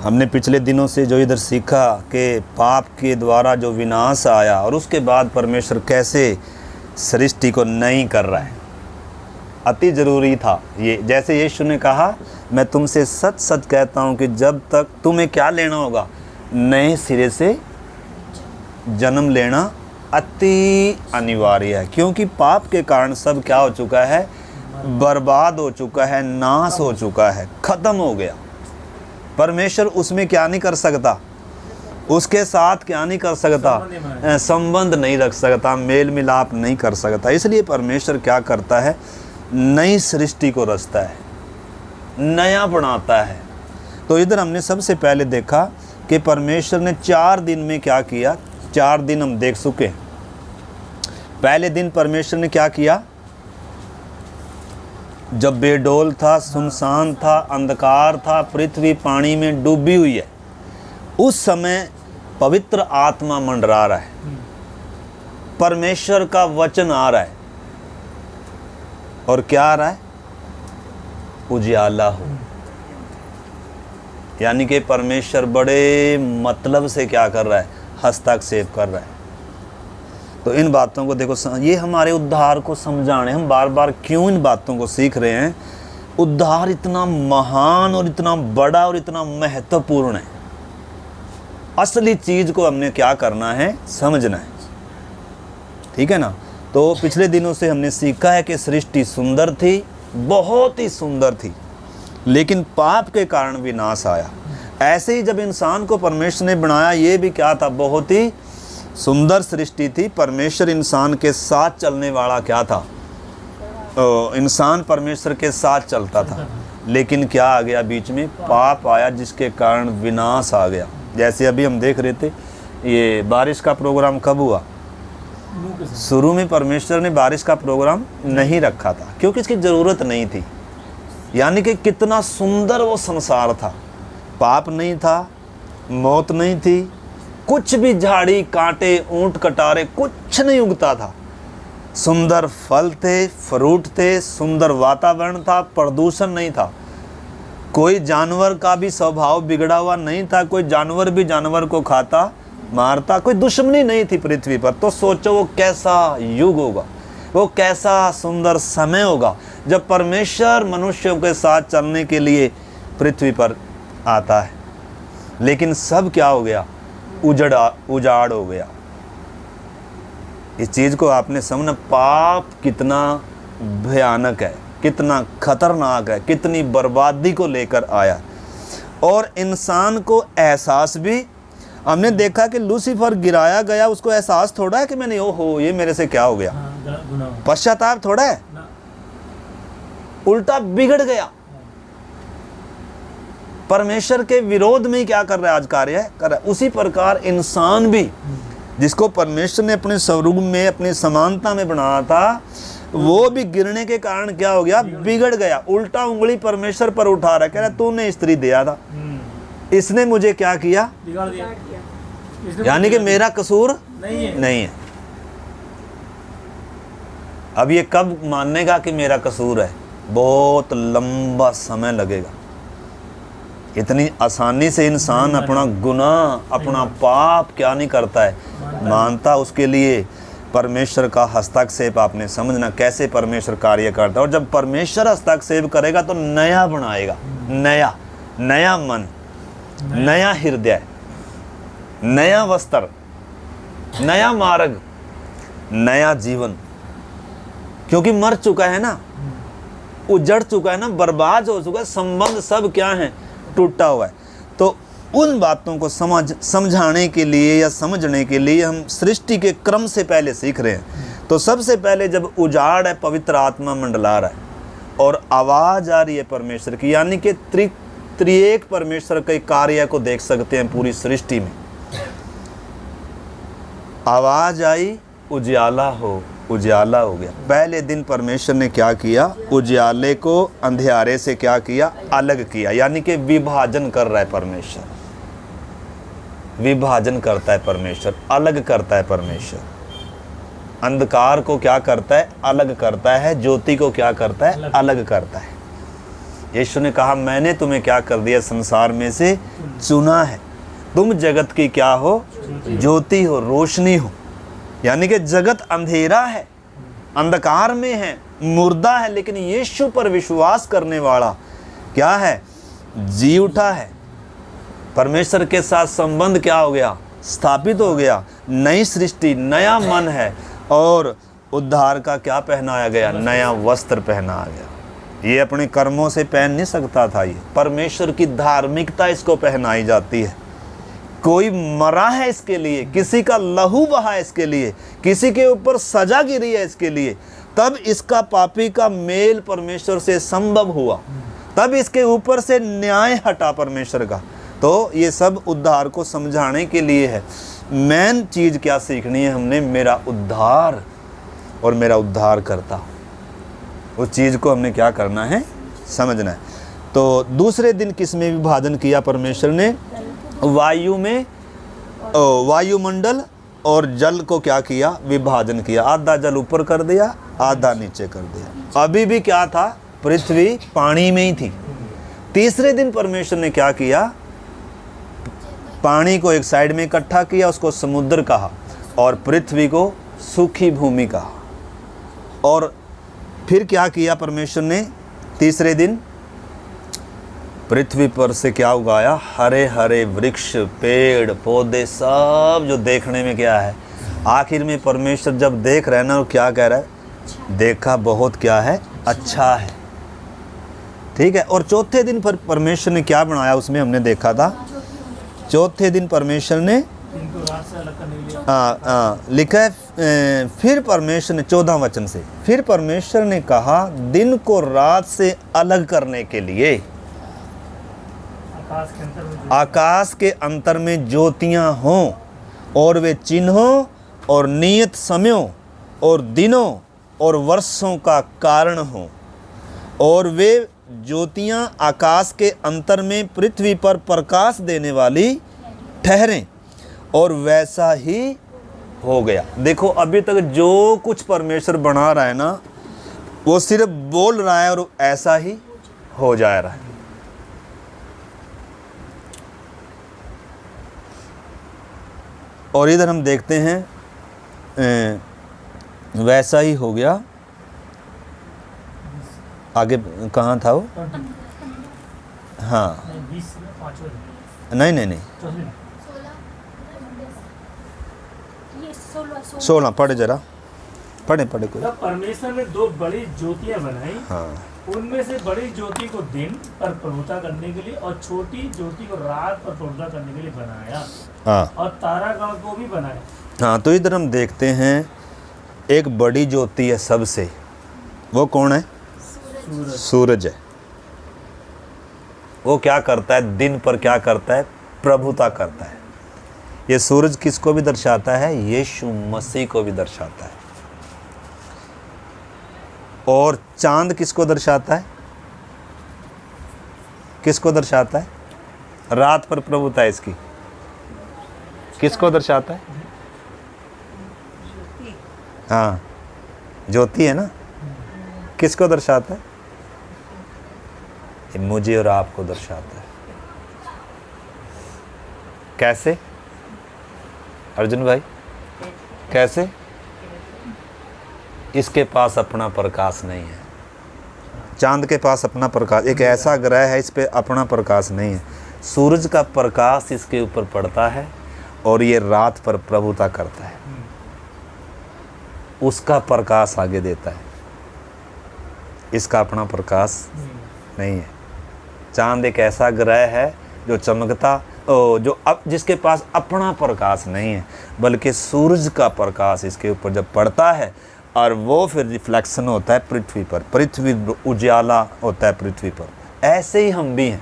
हमने पिछले दिनों से जो इधर सीखा कि पाप के द्वारा जो विनाश आया और उसके बाद परमेश्वर कैसे सृष्टि को नई कर रहा है, अति ज़रूरी था ये। जैसे यीशु ने कहा, मैं तुमसे सच सच कहता हूँ कि जब तक तुम्हें क्या लेना होगा, नए सिरे से जन्म लेना अति अनिवार्य है, क्योंकि पाप के कारण सब क्या हो चुका है, बर्बाद हो चुका है, नाश हो चुका है, ख़त्म हो गया। परमेश्वर उसमें क्या नहीं कर सकता, उसके साथ क्या नहीं कर सकता, संबंध नहीं रख सकता, मेल मिलाप नहीं कर सकता। इसलिए परमेश्वर क्या करता है, नई सृष्टि को रचता है, नया बनाता है। तो इधर हमने सबसे पहले देखा कि परमेश्वर ने 4 दिन में क्या किया। 4 दिन हम देख चुके हैं। पहले दिन परमेश्वर ने क्या किया, जब बेडौल था, सुनसान था, अंधकार था, पृथ्वी पानी में डूबी हुई है, उस समय पवित्र आत्मा मंडरा रहा है, परमेश्वर का वचन आ रहा है, और क्या आ रहा है, उजियाला हो। यानी कि परमेश्वर बड़े मतलब से क्या कर रहा है, हस्तक्षेप कर रहा है। तो इन बातों को देखो, ये हमारे उद्धार को समझाने, हम बार बार क्यों इन बातों को सीख रहे हैं। उद्धार इतना महान और इतना बड़ा और इतना महत्वपूर्ण है। असली चीज़ को हमने क्या करना है, समझना है, ठीक है ना। तो पिछले दिनों से हमने सीखा है कि सृष्टि सुंदर थी, बहुत ही सुंदर थी, लेकिन पाप के कारण विनाश आया। ऐसे ही जब इंसान को परमेश्वर ने बनाया, ये भी क्या था, बहुत ही सुंदर सृष्टि थी। परमेश्वर इंसान के साथ चलने वाला क्या था, इंसान परमेश्वर के साथ चलता था, लेकिन क्या आ गया बीच में, पाप आया, जिसके कारण विनाश आ गया। जैसे अभी हम देख रहे थे, ये बारिश का प्रोग्राम कब हुआ, शुरू में परमेश्वर ने बारिश का प्रोग्राम नहीं रखा था, क्योंकि इसकी ज़रूरत नहीं थी। यानी कि कितना सुंदर वो संसार था, पाप नहीं था, मौत नहीं थी, कुछ भी झाड़ी कांटे ऊंट कटारे कुछ नहीं उगता था, सुंदर फल थे, फ्रूट थे, सुंदर वातावरण था, प्रदूषण नहीं था, कोई जानवर का भी स्वभाव बिगड़ा हुआ नहीं था, कोई जानवर भी जानवर को खाता मारता, कोई दुश्मनी नहीं थी पृथ्वी पर। तो सोचो वो कैसा युग होगा, वो कैसा सुंदर समय होगा जब परमेश्वर मनुष्यों के साथ चलने के लिए पृथ्वी पर आता है। लेकिन सब क्या हो गया, उजाड़ हो गया। इस चीज़ को आपने समझना, पाप कितना भयानक है, कितना खतरनाक है, कितनी बर्बादी को लेकर आया। और इंसान को एहसास भी, हमने देखा कि लूसीफर गिराया गया, उसको एहसास थोड़ा है कि मैंने ओहो ये मेरे से क्या हो गया, पश्चाताप थोड़ा है, उल्टा बिगड़ गया। परमेश्वर के विरोध में ही क्या कर रहा है, आज कार्य कर रहा है। उसी प्रकार इंसान भी, जिसको परमेश्वर ने अपने स्वरूप में, अपनी समानता में बनाया था, वो भी गिरने के कारण क्या हो गया, बिगड़ गया। उल्टा उंगली परमेश्वर पर उठा रहा है, कह रहा तूने स्त्री दिया था, इसने मुझे क्या किया, बिगाड़ दिया। यानी कि मेरा कसूर नहीं है। अब ये कब मानेगा कि मेरा कसूर है, बहुत लंबा समय लगेगा। इतनी आसानी से इंसान अपना गुनाह, अपना पाप क्या नहीं करता है, मानता। उसके लिए परमेश्वर का हस्तक्षेप आपने समझना, कैसे परमेश्वर कार्य करता है। और जब परमेश्वर हस्तक्षेप करेगा तो नया बनाएगा, नया मन, नया हृदय, नया वस्त्र, नया मार्ग, नया जीवन। क्योंकि मर चुका है ना, उजड़ चुका है ना, बर्बाद हो चुका है, संबंध सब क्या है, टूटा हुआ है। तो उन बातों को समझाने के लिए या समझने के लिए हम सृष्टि के क्रम से पहले सीख रहे हैं। तो सबसे पहले जब उजाड़ है, पवित्र आत्मा मंडला रहा है और आवाज़ आ रही है परमेश्वर की, यानी कि त्रिएक परमेश्वर के कार्य को देख सकते हैं पूरी सृष्टि में। आवाज़ आई, उजियाला हो, उजियाला हो गया। पहले दिन परमेश्वर ने क्या किया, उजियाले को अंधेरे से क्या किया, अलग किया। यानी कि विभाजन कर रहा है परमेश्वर, विभाजन करता है परमेश्वर, अलग करता है परमेश्वर। अंधकार को क्या करता है, अलग करता है, ज्योति को क्या करता है, अलग करता है। यीशु ने कहा मैंने तुम्हें क्या कर दिया, संसार में से चुना है, तुम जगत की क्या हो, ज्योति हो, रोशनी हो। यानी कि जगत अंधेरा है, अंधकार में है, मुर्दा है, लेकिन यीशु पर विश्वास करने वाला क्या है, जी उठा है। परमेश्वर के साथ संबंध क्या हो गया, स्थापित हो गया, नई सृष्टि, नया मन है, और उद्धार का क्या पहनाया गया, नया वस्त्र पहनाया गया। ये अपने कर्मों से पहन नहीं सकता था, ये परमेश्वर की धार्मिकता इसको पहनाई जाती है। कोई मरा है इसके लिए, किसी का लहू बहा है इसके लिए, किसी के ऊपर सजा गिरी है इसके लिए, तब इसका पापी का मेल परमेश्वर से संभव हुआ, तब इसके ऊपर से न्याय हटा परमेश्वर का। तो ये सब उद्धार को समझाने के लिए है। मेन चीज़ क्या सीखनी है हमने, मेरा उद्धार और मेरा उद्धार करता, उस चीज़ को हमने क्या करना है, समझना है। तो दूसरे दिन किस में विभाजन किया परमेश्वर ने, वायु में, वायुमंडल और जल को क्या किया, विभाजन किया। आधा जल ऊपर कर दिया, आधा नीचे कर दिया। अभी भी क्या था, पृथ्वी पानी में ही थी। तीसरे दिन परमेश्वर ने क्या किया, पानी को एक साइड में इकट्ठा किया, उसको समुद्र कहा, और पृथ्वी को सूखी भूमि कहा। और फिर क्या किया परमेश्वर ने, तीसरे दिन पृथ्वी पर से क्या उगाया, हरे हरे वृक्ष, पेड़ पौधे, सब जो देखने में क्या है। आखिर में परमेश्वर जब देख रहे हैं ना, वो क्या कह रहा है, देखा बहुत क्या है, अच्छा है। ठीक है। और चौथे दिन पर परमेश्वर ने क्या बनाया, उसमें हमने देखा था, चौथे दिन परमेश्वर ने लिखा है, फिर परमेश्वर ने 14 वचन से, फिर परमेश्वर ने कहा दिन को रात से अलग करने के लिए आकाश के अंतर में ज्योतियां हों, और वे चिन्हों और नियत समयों और दिनों और वर्षों का कारण हों, और वे ज्योतियां आकाश के अंतर में पृथ्वी पर प्रकाश देने वाली ठहरें, और वैसा ही हो गया। देखो अभी तक जो कुछ परमेश्वर बना रहा है ना, वो सिर्फ बोल रहा है और ऐसा ही हो जा रहा है। और इधर हम देखते हैं वैसा ही हो गया। आगे कहाँ था वो, हाँ नहीं 16 पढ़े जरा, पढ़े कोई। तब परमेश्वर ने 2 बड़ी ज्योतियां बनाई, हाँ, उनमें से बड़ी ज्योति को दिन पर प्रभुता करने के लिए और छोटी ज्योति को रात पर प्रभुता करने के लिए बनाया। हाँ, और तारागण को भी बनाया। हाँ। तो इधर हम देखते हैं एक बड़ी ज्योति है सबसे, वो कौन है, सूरज है। वो क्या करता है, दिन पर क्या करता है, प्रभुता करता है। ये सूरज किसको भी दर्शाता है, यीशु मसीह को भी दर्शाता है। और चांद किसको दर्शाता है, किसको दर्शाता है, रात पर प्रभुता है इसकी, किसको दर्शाता है, हाँ ज्योति है ना, किसको दर्शाता है, ये मुझे और आपको दर्शाता है। कैसे अर्जुन भाई, कैसे, इसके पास अपना प्रकाश नहीं है, चांद के पास अपना प्रकाश, एक ऐसा ग्रह है इस पे अपना प्रकाश नहीं है। सूरज का प्रकाश इसके ऊपर पड़ता है और ये रात पर प्रभुता करता है, उसका प्रकाश आगे देता है, इसका अपना प्रकाश नहीं है। चांद एक ऐसा ग्रह है जो चमकता, जो अब जिसके पास अपना प्रकाश नहीं है, बल्कि सूरज का प्रकाश इसके ऊपर जब पड़ता है और वो फिर रिफ्लेक्शन होता है पृथ्वी पर, पृथ्वी उजाला होता है पृथ्वी पर। ऐसे ही हम भी हैं।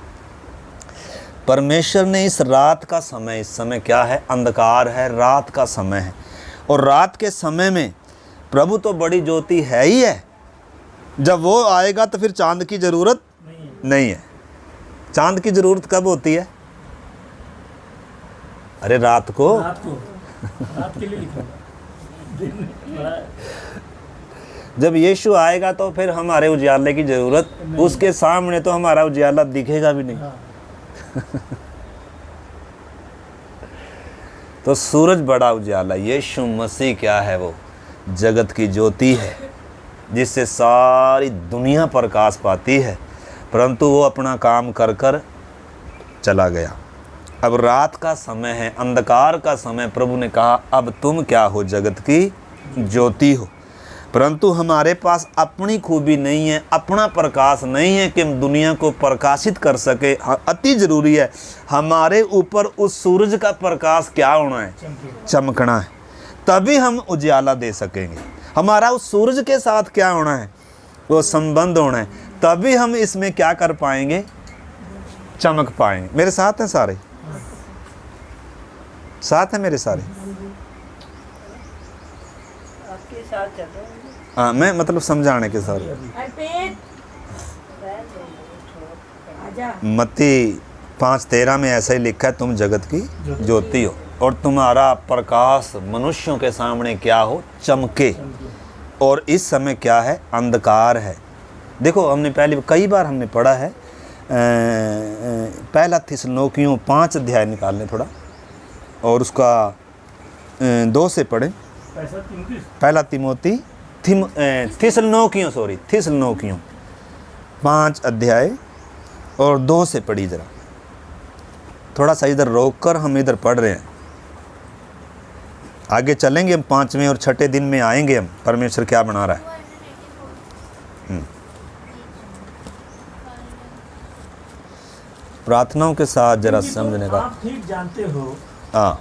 परमेश्वर ने इस रात का समय, इस समय क्या है, अंधकार है, रात का समय है, और रात के समय में प्रभु तो बड़ी ज्योति है ही है। जब वो आएगा तो फिर चांद की ज़रूरत नहीं है। चांद की ज़रूरत कब होती है, अरे रात को रात के लिए लिखा दिन जब यीशु आएगा तो फिर हमारे उजाले की जरूरत, उसके सामने तो हमारा उजाला दिखेगा भी नहीं। हाँ, तो सूरज बड़ा उजाला, यीशु मसीह क्या है? वो जगत की ज्योति है जिससे सारी दुनिया प्रकाश पाती है, परंतु वो अपना काम कर कर चला गया। अब रात का समय है, अंधकार का समय। प्रभु ने कहा अब तुम क्या हो? जगत की ज्योति हो। परंतु हमारे पास अपनी खूबी नहीं है, अपना प्रकाश नहीं है कि हम दुनिया को प्रकाशित कर सके। अति ज़रूरी है हमारे ऊपर उस सूरज का प्रकाश क्या होना है? चमकना है, तभी हम उजाला दे सकेंगे। हमारा उस सूरज के साथ क्या होना है? वो संबंध होना है, तभी हम इसमें क्या कर पाएंगे? चमक पाएंगे। मेरे साथ हैं सारे? साथ हैं मेरे सारे? आपके साथ चल रहे हैं। हाँ, मैं मतलब समझाने के साथ। मत्ती 5:13 में ऐसा ही लिखा है, तुम जगत की ज्योति हो और तुम्हारा प्रकाश मनुष्यों के सामने क्या हो? चमके। और इस समय क्या है? अंधकार है। देखो, हमने पहले कई बार हमने पढ़ा है, पहला थिस्सलुनीकियों 5 अध्याय निकाल लें थोड़ा, और उसका 2 से पढ़ें। पहला तिमोथी थिस्सलुनीकियों 5 अध्याय और 2 से पढ़ी जरा। थोड़ा सा इधर रोक कर हम इधर पढ़ रहे हैं, आगे चलेंगे हम। 5वें और 6ठे दिन में आएंगे हम, परमेश्वर क्या बना रहा है। प्रार्थनाओं के साथ जरा समझने का। आप ठीक जानते हो हाँ,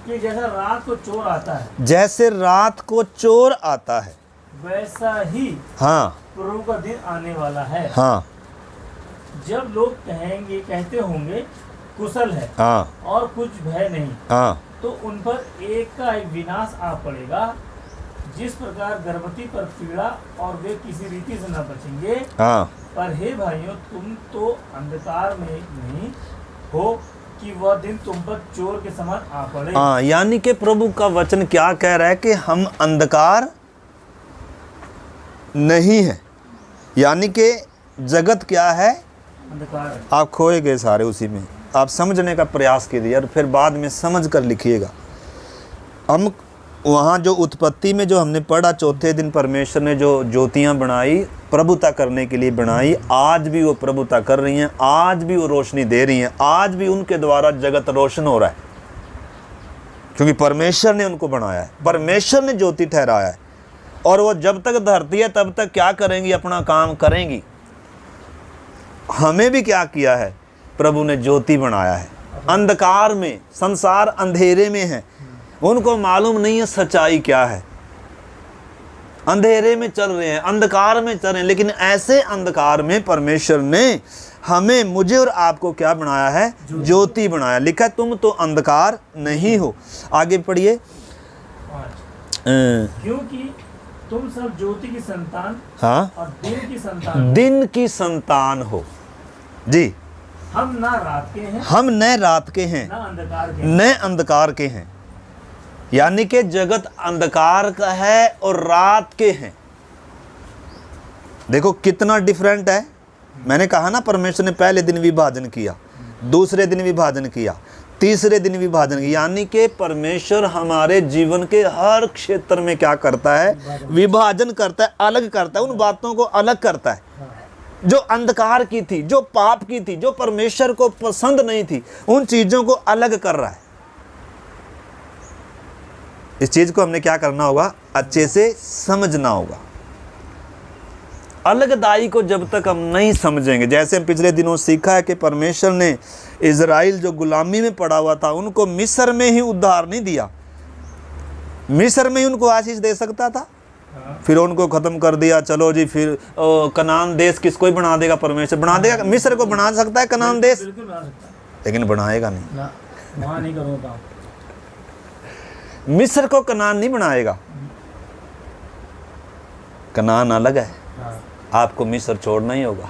कि जैसा रात को चोर आता है, जैसे रात को चोर आता है, वैसा ही हाँ प्रभु का दिन आने वाला है। हाँ जब लोग कहते होंगे कुशल है हाँ और कुछ भय नहीं, हाँ तो उन पर एक का एक विनाश आ पड़ेगा। जिस प्रकार गर्भवती पर पीड़ा और वे किसी रीति से न बचेंगे। हाँ पर हे भाइयों, तुम तो अंधकार में नहीं हो कि वह दिन तुम पर चोर के समान आ पड़े। हाँ, यानी कि प्रभु का वचन क्या कह रहा है कि हम अंधकार नहीं है। यानी कि जगत क्या है? अंधकार है। आप खोए गए सारे उसी में। आप समझने का प्रयास कीजिए और फिर बाद में समझ कर लिखिएगा। हम वहाँ जो उत्पत्ति में जो हमने पढ़ा, चौथे दिन परमेश्वर ने जो ज्योतियाँ बनाई, प्रभुता करने के लिए बनाई, आज भी वो प्रभुता कर रही हैं, आज भी वो रोशनी दे रही हैं, आज भी उनके द्वारा जगत रोशन हो रहा है, क्योंकि परमेश्वर ने उनको बनाया है, परमेश्वर ने ज्योति ठहराया है। और वो जब तक धरती है तब तक क्या करेंगी? अपना काम करेंगी। हमें भी क्या किया है? प्रभु ने ज्योति बनाया है। अंधकार में, संसार अंधेरे में है, उनको मालूम नहीं है सच्चाई क्या है, अंधेरे में चल रहे हैं, अंधकार में चल रहे हैं। लेकिन ऐसे अंधकार में परमेश्वर ने हमें, मुझे और आपको क्या बनाया है? ज्योति बनाया। लिखा तुम तो अंधकार नहीं हो। आगे पढ़िए। क्योंकि तुम सब ज्योति की संतान हाँ, और दिन की संतान, दिन की संतान हो जी। हम ना रात के हैं, हम न रात के हैं, ना अंधकार के, न अंधकार के हैं। यानी कि जगत अंधकार का है और रात के हैं। देखो कितना डिफरेंट है। मैंने कहा ना, परमेश्वर ने पहले दिन विभाजन किया, दूसरे दिन विभाजन किया, तीसरे दिन विभाजन किया। यानी कि परमेश्वर हमारे जीवन के हर क्षेत्र में क्या करता है? विभाजन करता है, अलग करता है, उन बातों को अलग करता है जो अंधकार की थी, जो पाप की थी, जो परमेश्वर को पसंद नहीं थी, उन चीजों को अलग कर रहा है। इस चीज को हमने क्या करना होगा? अच्छे से समझना होगा। अलगदाई को जब तक हम नहीं समझेंगे, जैसे हम पिछले दिनों सीखा है कि परमेश्वर ने इजराइल जो गुलामी में पड़ा हुआ था, उनको मिस्र में ही उद्धार नहीं दिया। मिस्र में ही उनको आशीष दे सकता था, फिर उनको खत्म कर दिया। चलो जी, फिर कनान देश किसको ही बना देगा? परमेश्वर बना देगा। मिस्र को बना सकता है कनान देश, बिल्कुल बना सकता है, लेकिन बनाएगा नहीं। ना वहाँ नहीं करूँगा काम। मिस्र को कनान नहीं बनाएगा। कनान अलग है, हाँ, आपको मिस्र छोड़ना ही होगा,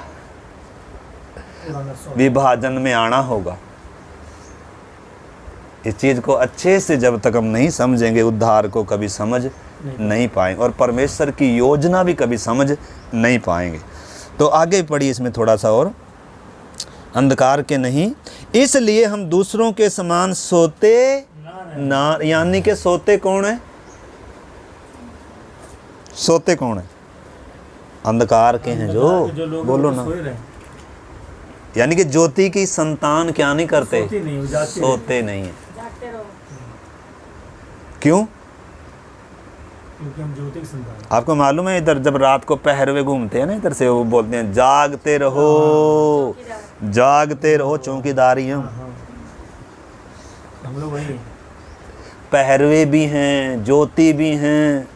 पुराना सौ। विभाजन में आना होगा। इस चीज को अच्छे से जब तक हम नहीं समझेंगे, उद्धार को कभी समझ नहीं पाएंगे और परमेश्वर की योजना भी कभी समझ नहीं पाएंगे। तो आगे पढ़िए इसमें थोड़ा सा और, अंधकार के नहीं इसलिए हम दूसरों के समान सोते ना, यानी कि सोते कौन है? सोते कौन है? अंधकार के हैं जो लोग बोलो ना, सोए रहे। यानी कि ज्योति की संतान क्या नहीं करते? सोते नहीं, वो जागते सोते नहीं है। जागते रहो। क्यों? क्योंकि हम ज्योति की संतान हैं। आपको मालूम है इधर जब रात को पहरवे घूमते हैं ना, इधर से वो बोलते हैं जागते रहो, जागते रहो, चौकीदारी हैं। हाँ, हम लोग वही हैं। पहरवे भी हैं, ज्योति भी हैं।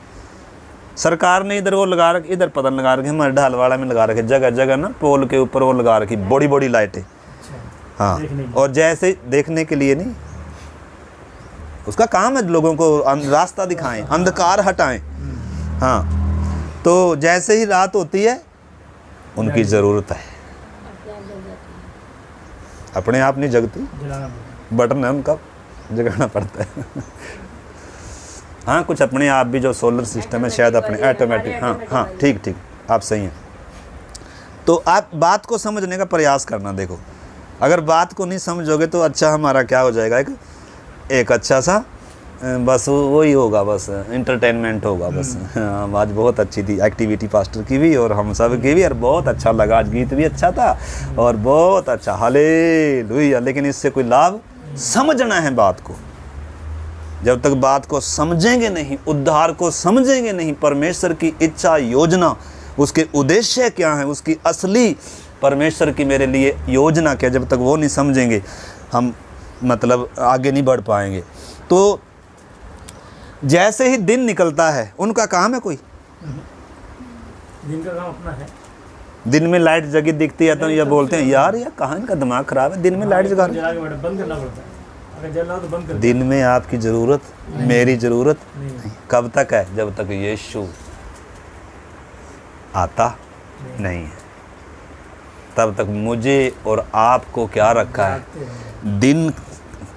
सरकार ने इधर वो लगा रखे, इधर पता लगा रखे, हमारे ढालवाड़ा में लगा रखे, जगह जगह ना पोल के ऊपर वो लगा रखी बड़ी बड़ी लाइटें। अच्छा, हाँ, देखने के। और जैसे देखने के लिए नहीं, उसका काम है लोगों को रास्ता दिखाएं, अंधकार हटाएं। हाँ, तो जैसे ही रात होती है उनकी ज़रूरत है, अपने आप नहीं जगती, जलाना पड़ता बटन है उनका, जगाना पड़ता है। हाँ, कुछ अपने आप भी जो सोलर सिस्टम है शायद अपने ऑटोमेटिक। हाँ हाँ, ठीक ठीक, आप सही हैं। तो आप बात को समझने का प्रयास करना। देखो, अगर बात को नहीं समझोगे तो अच्छा हमारा क्या हो जाएगा, एक अच्छा सा बस वही होगा, बस इंटरटेनमेंट होगा बस। हाँ, आज बहुत अच्छी थी एक्टिविटी पास्टर की भी और हम सब की भी, और बहुत अच्छा लगा, आज गीत भी अच्छा था और बहुत अच्छा, हालेलुया। लेकिन इससे कोई लाभ, समझना है बात को। जब तक बात को समझेंगे नहीं, उद्धार को समझेंगे नहीं, परमेश्वर की इच्छा योजना, उसके उद्देश्य क्या है, उसकी असली परमेश्वर की मेरे लिए योजना क्या, जब तक वो नहीं समझेंगे हम मतलब आगे नहीं बढ़ पाएंगे। तो जैसे ही दिन निकलता है, उनका काम है कोई, दिन का काम अपना है। दिन में लाइट जगी दिखती है तो ये बोलते हैं यार ये कहाँ इनका दिमाग खराब है, दिन में लाइट जगा रहे हैं। जला के बंद करना पड़ता है, अगर जल रहा हो तो बंद कर। दिन में आपकी ज़रूरत, मेरी ज़रूरत नहीं। कब तक है? जब तक यीशु आता नहीं है, तब तक मुझे और आपको क्या रखा है? दिन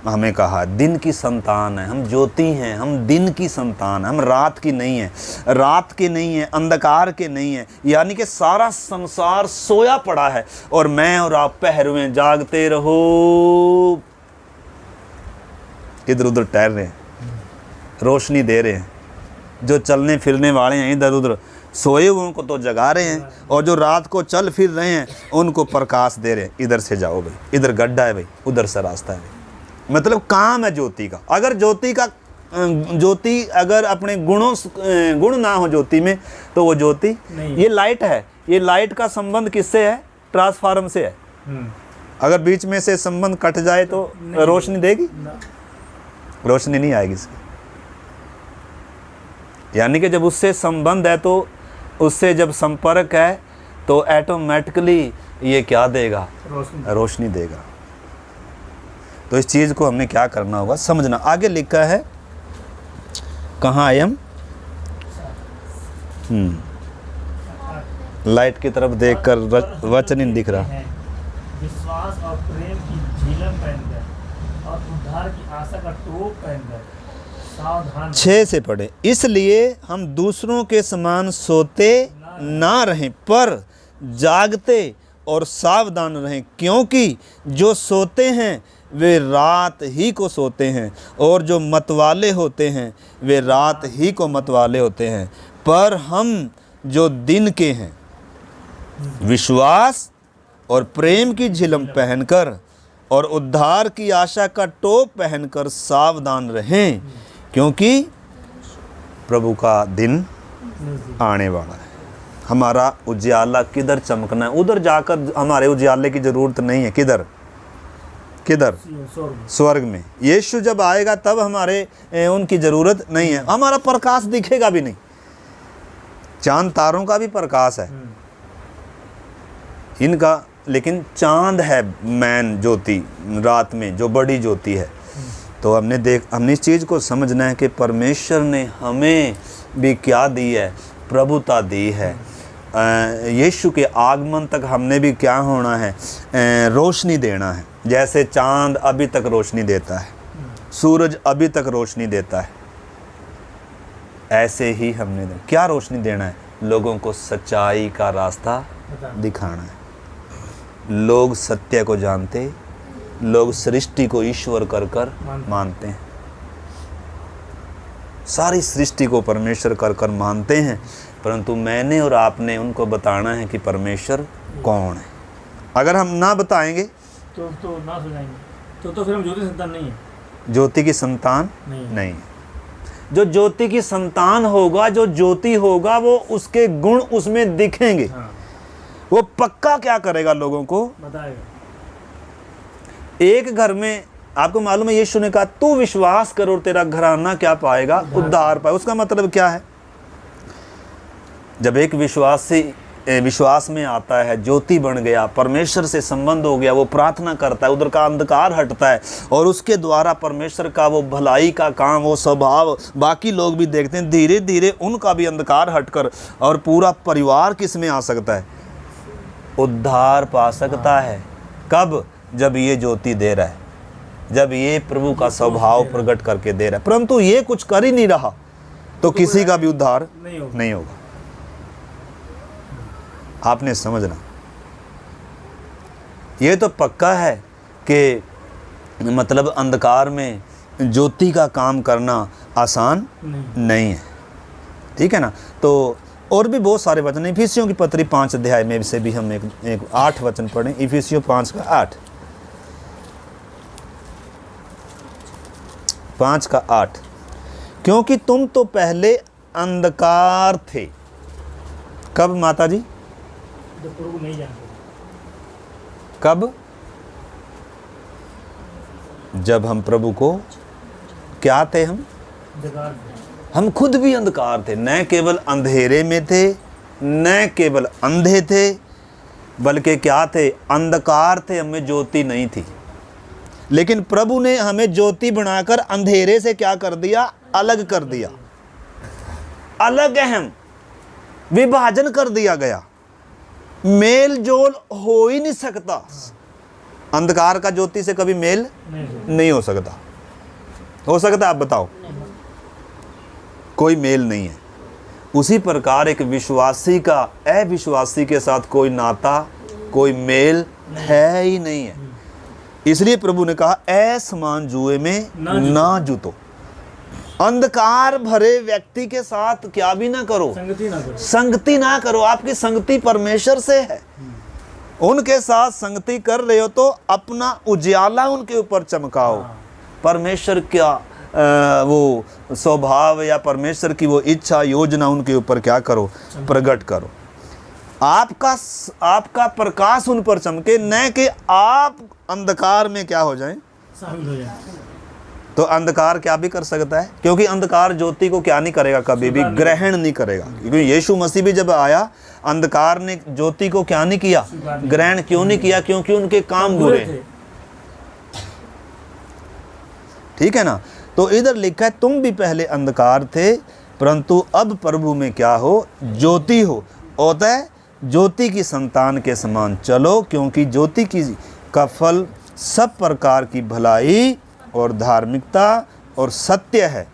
हमें कहा दिन की संतान है, हम ज्योति हैं, हम दिन की संतान, हम रात की नहीं है, रात के नहीं है, अंधकार के नहीं है। यानी कि सारा संसार सोया पड़ा है और मैं और आप पहरुए जागते रहो, इधर उधर टहल रहे हैं, रोशनी दे रहे हैं। जो चलने फिरने वाले हैं इधर उधर सोए हुए को तो जगा रहे हैं, और जो रात को चल फिर रहे हैं उनको प्रकाश दे रहे हैं। इधर से जाओ भाई, इधर गड्ढा है भाई, उधर से रास्ता है भाई। मतलब काम है ज्योति का। अगर ज्योति अगर अपने गुण ना हो ज्योति में, तो वो ज्योति, ये लाइट है, ये लाइट का संबंध किससे है? ट्रांसफार्मर से है। अगर बीच में से संबंध कट जाए तो रोशनी देगी? रोशनी नहीं आएगी इसकी। यानी कि जब उससे संबंध है, तो उससे जब संपर्क है, तो ऑटोमेटिकली ये क्या देगा? रोशनी देगा। तो इस चीज़ को हमने क्या करना होगा? समझना। आगे लिखा है, कहाँ आए हम? लाइट की तरफ देखकर वचन नहीं दिख रहा। विश्वास और प्रेम की झिलम पहनकर और उद्धार की आशा का टोप पहनकर सावधान। 6 से पढ़े। इसलिए हम दूसरों के समान सोते ना रहें, पर जागते और सावधान रहें, क्योंकि जो सोते हैं वे रात ही को सोते हैं, और जो मतवाले होते हैं वे रात ही को मतवाले होते हैं। पर हम जो दिन के हैं, विश्वास और प्रेम की झिलम पहनकर और उद्धार की आशा का टोप पहनकर सावधान रहें, क्योंकि प्रभु का दिन आने वाला है। हमारा उजियाला किधर चमकना है? उधर जाकर हमारे उजियाले की ज़रूरत नहीं है। किधर? स्वर्ग में। यीशु जब आएगा तब हमारे उनकी ज़रूरत नहीं है। हमारा प्रकाश दिखेगा भी नहीं। चांद तारों का भी प्रकाश है इनका, लेकिन चांद है मैन ज्योति रात में, जो बड़ी ज्योति है। तो हमने इस चीज़ को समझना है कि परमेश्वर ने हमें भी क्या दी है? प्रभुता दी है। यीशु के आगमन तक हमने भी क्या होना है? रोशनी देना है। जैसे चांद अभी तक रोशनी देता है, सूरज अभी तक रोशनी देता है, ऐसे ही हमने क्या रोशनी देना है? लोगों को सच्चाई का रास्ता दिखाना है। लोग सत्य को जानते, लोग सृष्टि को ईश्वर कर कर मानते हैं, सारी सृष्टि को परमेश्वर कर कर मानते हैं, परंतु मैंने और आपने उनको बताना है कि परमेश्वर कौन है। अगर हम ना बताएंगे तो ना सुनाएंगे तो फिर हम ज्योति संतान नहीं है, ज्योति की संतान नहीं। नहीं। जो ज्योति की संतान होगा, जो ज्योति होगा, वो उसके गुण उसमें दिखेंगे। हाँ, वो पक्का क्या करेगा? लोगों को बताएगा। एक घर में आपको मालूम है यीशु ने कहा तू विश्वास कर और तेरा घराना क्या पाएगा? उद्धार पाए। उसका मतलब क्या है? जब एक विश्वास में आता है, ज्योति बन गया, परमेश्वर से संबंध हो गया, वो प्रार्थना करता है, उधर का अंधकार हटता है और उसके द्वारा परमेश्वर का वो भलाई का काम, वो स्वभाव बाकी लोग भी देखते हैं, धीरे धीरे उनका भी अंधकार हटकर और पूरा परिवार किस में आ सकता है? उद्धार पा सकता है। कब? जब ये ज्योति दे रहा है, जब ये प्रभु का स्वभाव प्रकट करके दे रहा है। परंतु ये कुछ कर ही नहीं रहा तो किसी का भी उद्धार नहीं होगा। आपने समझना, ये तो पक्का है कि मतलब अंधकार में ज्योति का काम करना आसान नहीं है, ठीक है ना। तो और भी बहुत सारे वचन, इफिसियों की पत्री 5 अध्याय में से भी हम एक 8 वचन पढ़ें। इफिसियों 5:8, 5:8, क्योंकि तुम तो पहले अंधकार थे। कब माता जी? जब प्रभु नहीं जानते। कब? जब हम प्रभु को क्या थे? हम खुद भी अंधकार थे। न केवल अंधेरे में थे, न केवल अंधे थे, बल्कि क्या थे? अंधकार थे, हमें ज्योति नहीं थी। लेकिन प्रभु ने हमें ज्योति बनाकर अंधेरे से क्या कर दिया? अलग कर दिया। अलग है, हम विभाजन कर दिया गया। मेल जोल हो ही नहीं सकता। अंधकार का ज्योति से कभी मेल नहीं हो सकता। हो सकता? आप बताओ। कोई मेल नहीं है। उसी प्रकार एक विश्वासी का अविश्वासी के साथ कोई नाता, कोई मेल है ही नहीं है। इसलिए प्रभु ने कहा असमान जुए में ना जुतो। अंधकार भरे व्यक्ति के साथ क्या भी ना करो, संगति ना करो। आपकी संगति परमेश्वर से है। उनके साथ संगति कर रहे हो तो अपना उजाला उनके ऊपर चमकाओ। परमेश्वर का वो स्वभाव या परमेश्वर की वो इच्छा, योजना उनके ऊपर क्या करो? प्रकट करो। आपका प्रकाश उन पर चमके, न कि आप अंधकार में क्या हो जाएं? शामिल हो जाए। तो अंधकार क्या भी कर सकता है, क्योंकि अंधकार ज्योति को क्या नहीं करेगा? कभी भी ग्रहण नहीं करेगा। क्योंकि यीशु मसीह भी जब आया, अंधकार ने ज्योति को क्या नहीं किया? ग्रहण क्यों नहीं किया? क्योंकि उनके काम बुरे थे। ठीक है ना। तो इधर लिखा है तुम भी पहले अंधकार थे, परंतु अब प्रभु में क्या हो? ज्योति हो। होता है ज्योति की संतान के समान चलो, क्योंकि ज्योति का फल सब प्रकार की भलाई और धार्मिकता और सत्य है,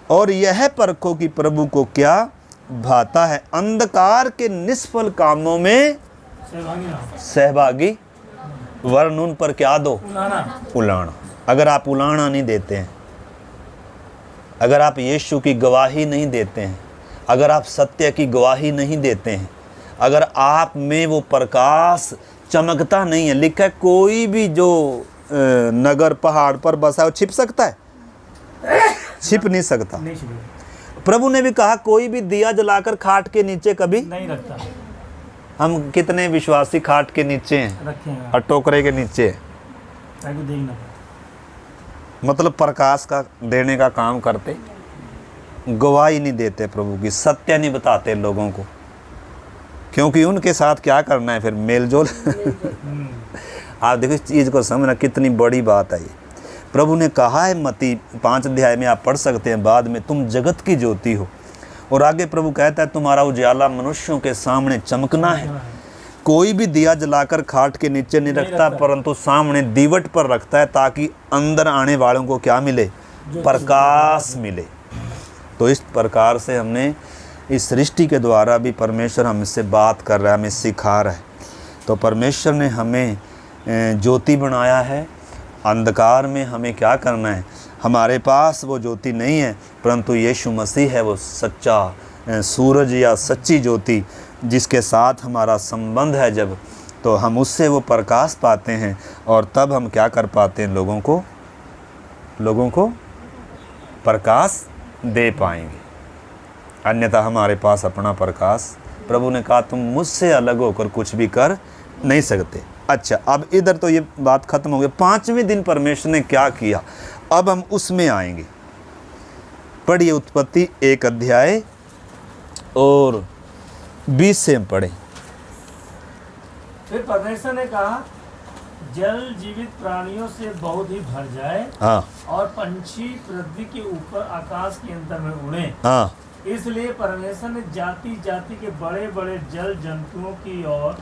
और यह परखो कि प्रभु को क्या भाता है। अंधकार के निष्फल कामों में सहभागी वरन उन पर क्या दो? उलाना। अगर आप उलाना नहीं देते हैं, अगर आप यीशु की गवाही नहीं देते हैं, अगर आप सत्य की गवाही नहीं देते हैं, अगर आप में वो प्रकाश चमकता नहीं है। लिखा है कोई भी जो नगर पहाड़ पर बसा है वो छिप सकता है? छिप नहीं सकता। प्रभु ने भी कहा कोई भी दिया जलाकर खाट के नीचे कभी नहीं रखता। हम कितने विश्वासी खाट के नीचे हैं और टोकरे के नीचे हैं, मतलब प्रकाश का देने का काम करते, गवाही नहीं देते प्रभु की, सत्य नहीं बताते लोगों को, क्योंकि उनके साथ क्या करना है फिर? मेलजोल। आप देखो इस चीज़ को समझना, कितनी बड़ी बात है ये। प्रभु ने कहा है मत्ती 5 अध्याय में, आप पढ़ सकते हैं बाद में, तुम जगत की ज्योति हो। और आगे प्रभु कहता है तुम्हारा उजाला मनुष्यों के सामने चमकना है। कोई भी दिया जलाकर खाट के नीचे नहीं रखता, परंतु सामने दीवट पर रखता है, ताकि अंदर आने वालों को क्या मिले? प्रकाश मिले। तो इस प्रकार से हमने इस सृष्टि के द्वारा भी परमेश्वर हमसे बात कर रहा है, हमें सिखा रहा है। तो परमेश्वर ने हमें ज्योति बनाया है, अंधकार में हमें क्या करना है। हमारे पास वो ज्योति नहीं है, परंतु यीशु मसीह है वो सच्चा सूरज या सच्ची ज्योति, जिसके साथ हमारा संबंध है। जब तो हम उससे वो प्रकाश पाते हैं और तब हम क्या कर पाते हैं, लोगों को प्रकाश दे पाएंगे। अन्यथा हमारे पास अपना प्रकाश, प्रभु ने कहा तुम मुझसे अलग होकर कुछ भी कर नहीं सकते। अच्छा, अब इधर तो ये बात खत्म हो गई। 5वें दिन परमेश्वर ने क्या किया, अब हम उसमें आएंगे। पढ़िए उत्पत्ति 1 अध्याय और 20 से हम पढ़ें। फिर परमेश्वर ने कहा जल जीवित प्राणियों से बहुत ही भर जाए, हाँ और पंछी पृथ्वी के ऊपर आकाश के अंतर में उड़े। हाँ, इसलिए परमेश्वर ने जाति जाति के बड़े बड़े जल जंतुओं की और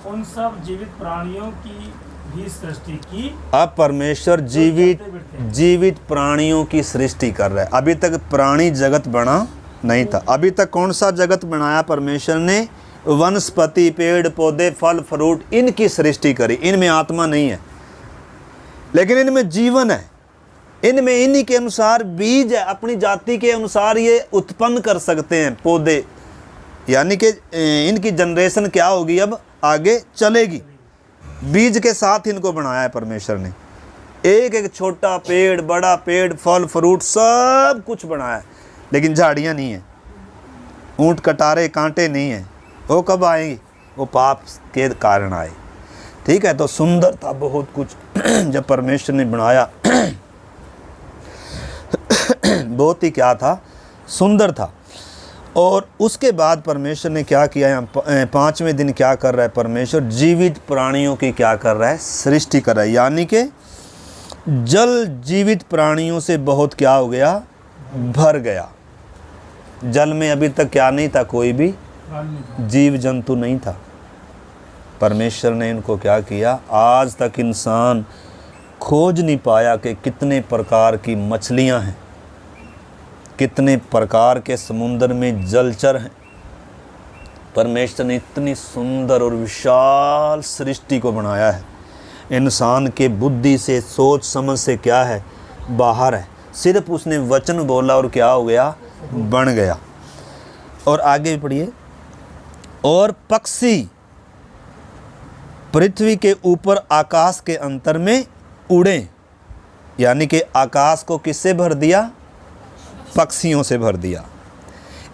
उन सब जीवित प्राणियों की भी सृष्टि की। अब परमेश्वर जीवित प्राणियों की सृष्टि कर रहा है। अभी तक प्राणी जगत बना नहीं था। अभी तक कौन सा जगत बनाया परमेश्वर ने, वनस्पति, पेड़ पौधे, फल फ्रूट, इनकी सृष्टि करी। इनमें आत्मा नहीं है, लेकिन इनमें जीवन है। इनमें इन्हीं के अनुसार बीज है, अपनी जाति के अनुसार ये उत्पन्न कर सकते हैं पौधे। यानी कि इनकी जनरेशन क्या होगी, अब आगे चलेगी। बीज के साथ इनको बनाया है परमेश्वर ने। एक एक छोटा पेड़, बड़ा पेड़, फल फ्रूट सब कुछ बनाया है, लेकिन झाड़ियाँ नहीं है, ऊंट कटारे कांटे नहीं है। वो कब आएंगी, वो पाप के कारण आए। ठीक है, तो सुंदर था बहुत कुछ जब परमेश्वर ने बनाया बहुत ही क्या था, सुंदर था। और उसके बाद परमेश्वर ने क्या किया, 5वें दिन क्या कर रहा है परमेश्वर, जीवित प्राणियों की क्या कर रहा है, सृष्टि कर रहा है। यानी कि जल जीवित प्राणियों से बहुत क्या हो गया, भर गया। जल में अभी तक क्या नहीं था, कोई भी जीव जंतु नहीं था। परमेश्वर ने इनको क्या किया, आज तक इंसान खोज नहीं पाया कि कितने प्रकार की मछलियां हैं, कितने प्रकार के समुद्र में जलचर हैं। परमेश्वर ने इतनी सुंदर और विशाल सृष्टि को बनाया है। इंसान के बुद्धि से, सोच समझ से क्या है, बाहर है। सिर्फ उसने वचन बोला और क्या हो गया, बन गया। और आगे भी पढ़िए, और पक्षी पृथ्वी के ऊपर आकाश के अंतर में उड़े। यानी कि आकाश को किससे भर दिया, पक्षियों से भर दिया।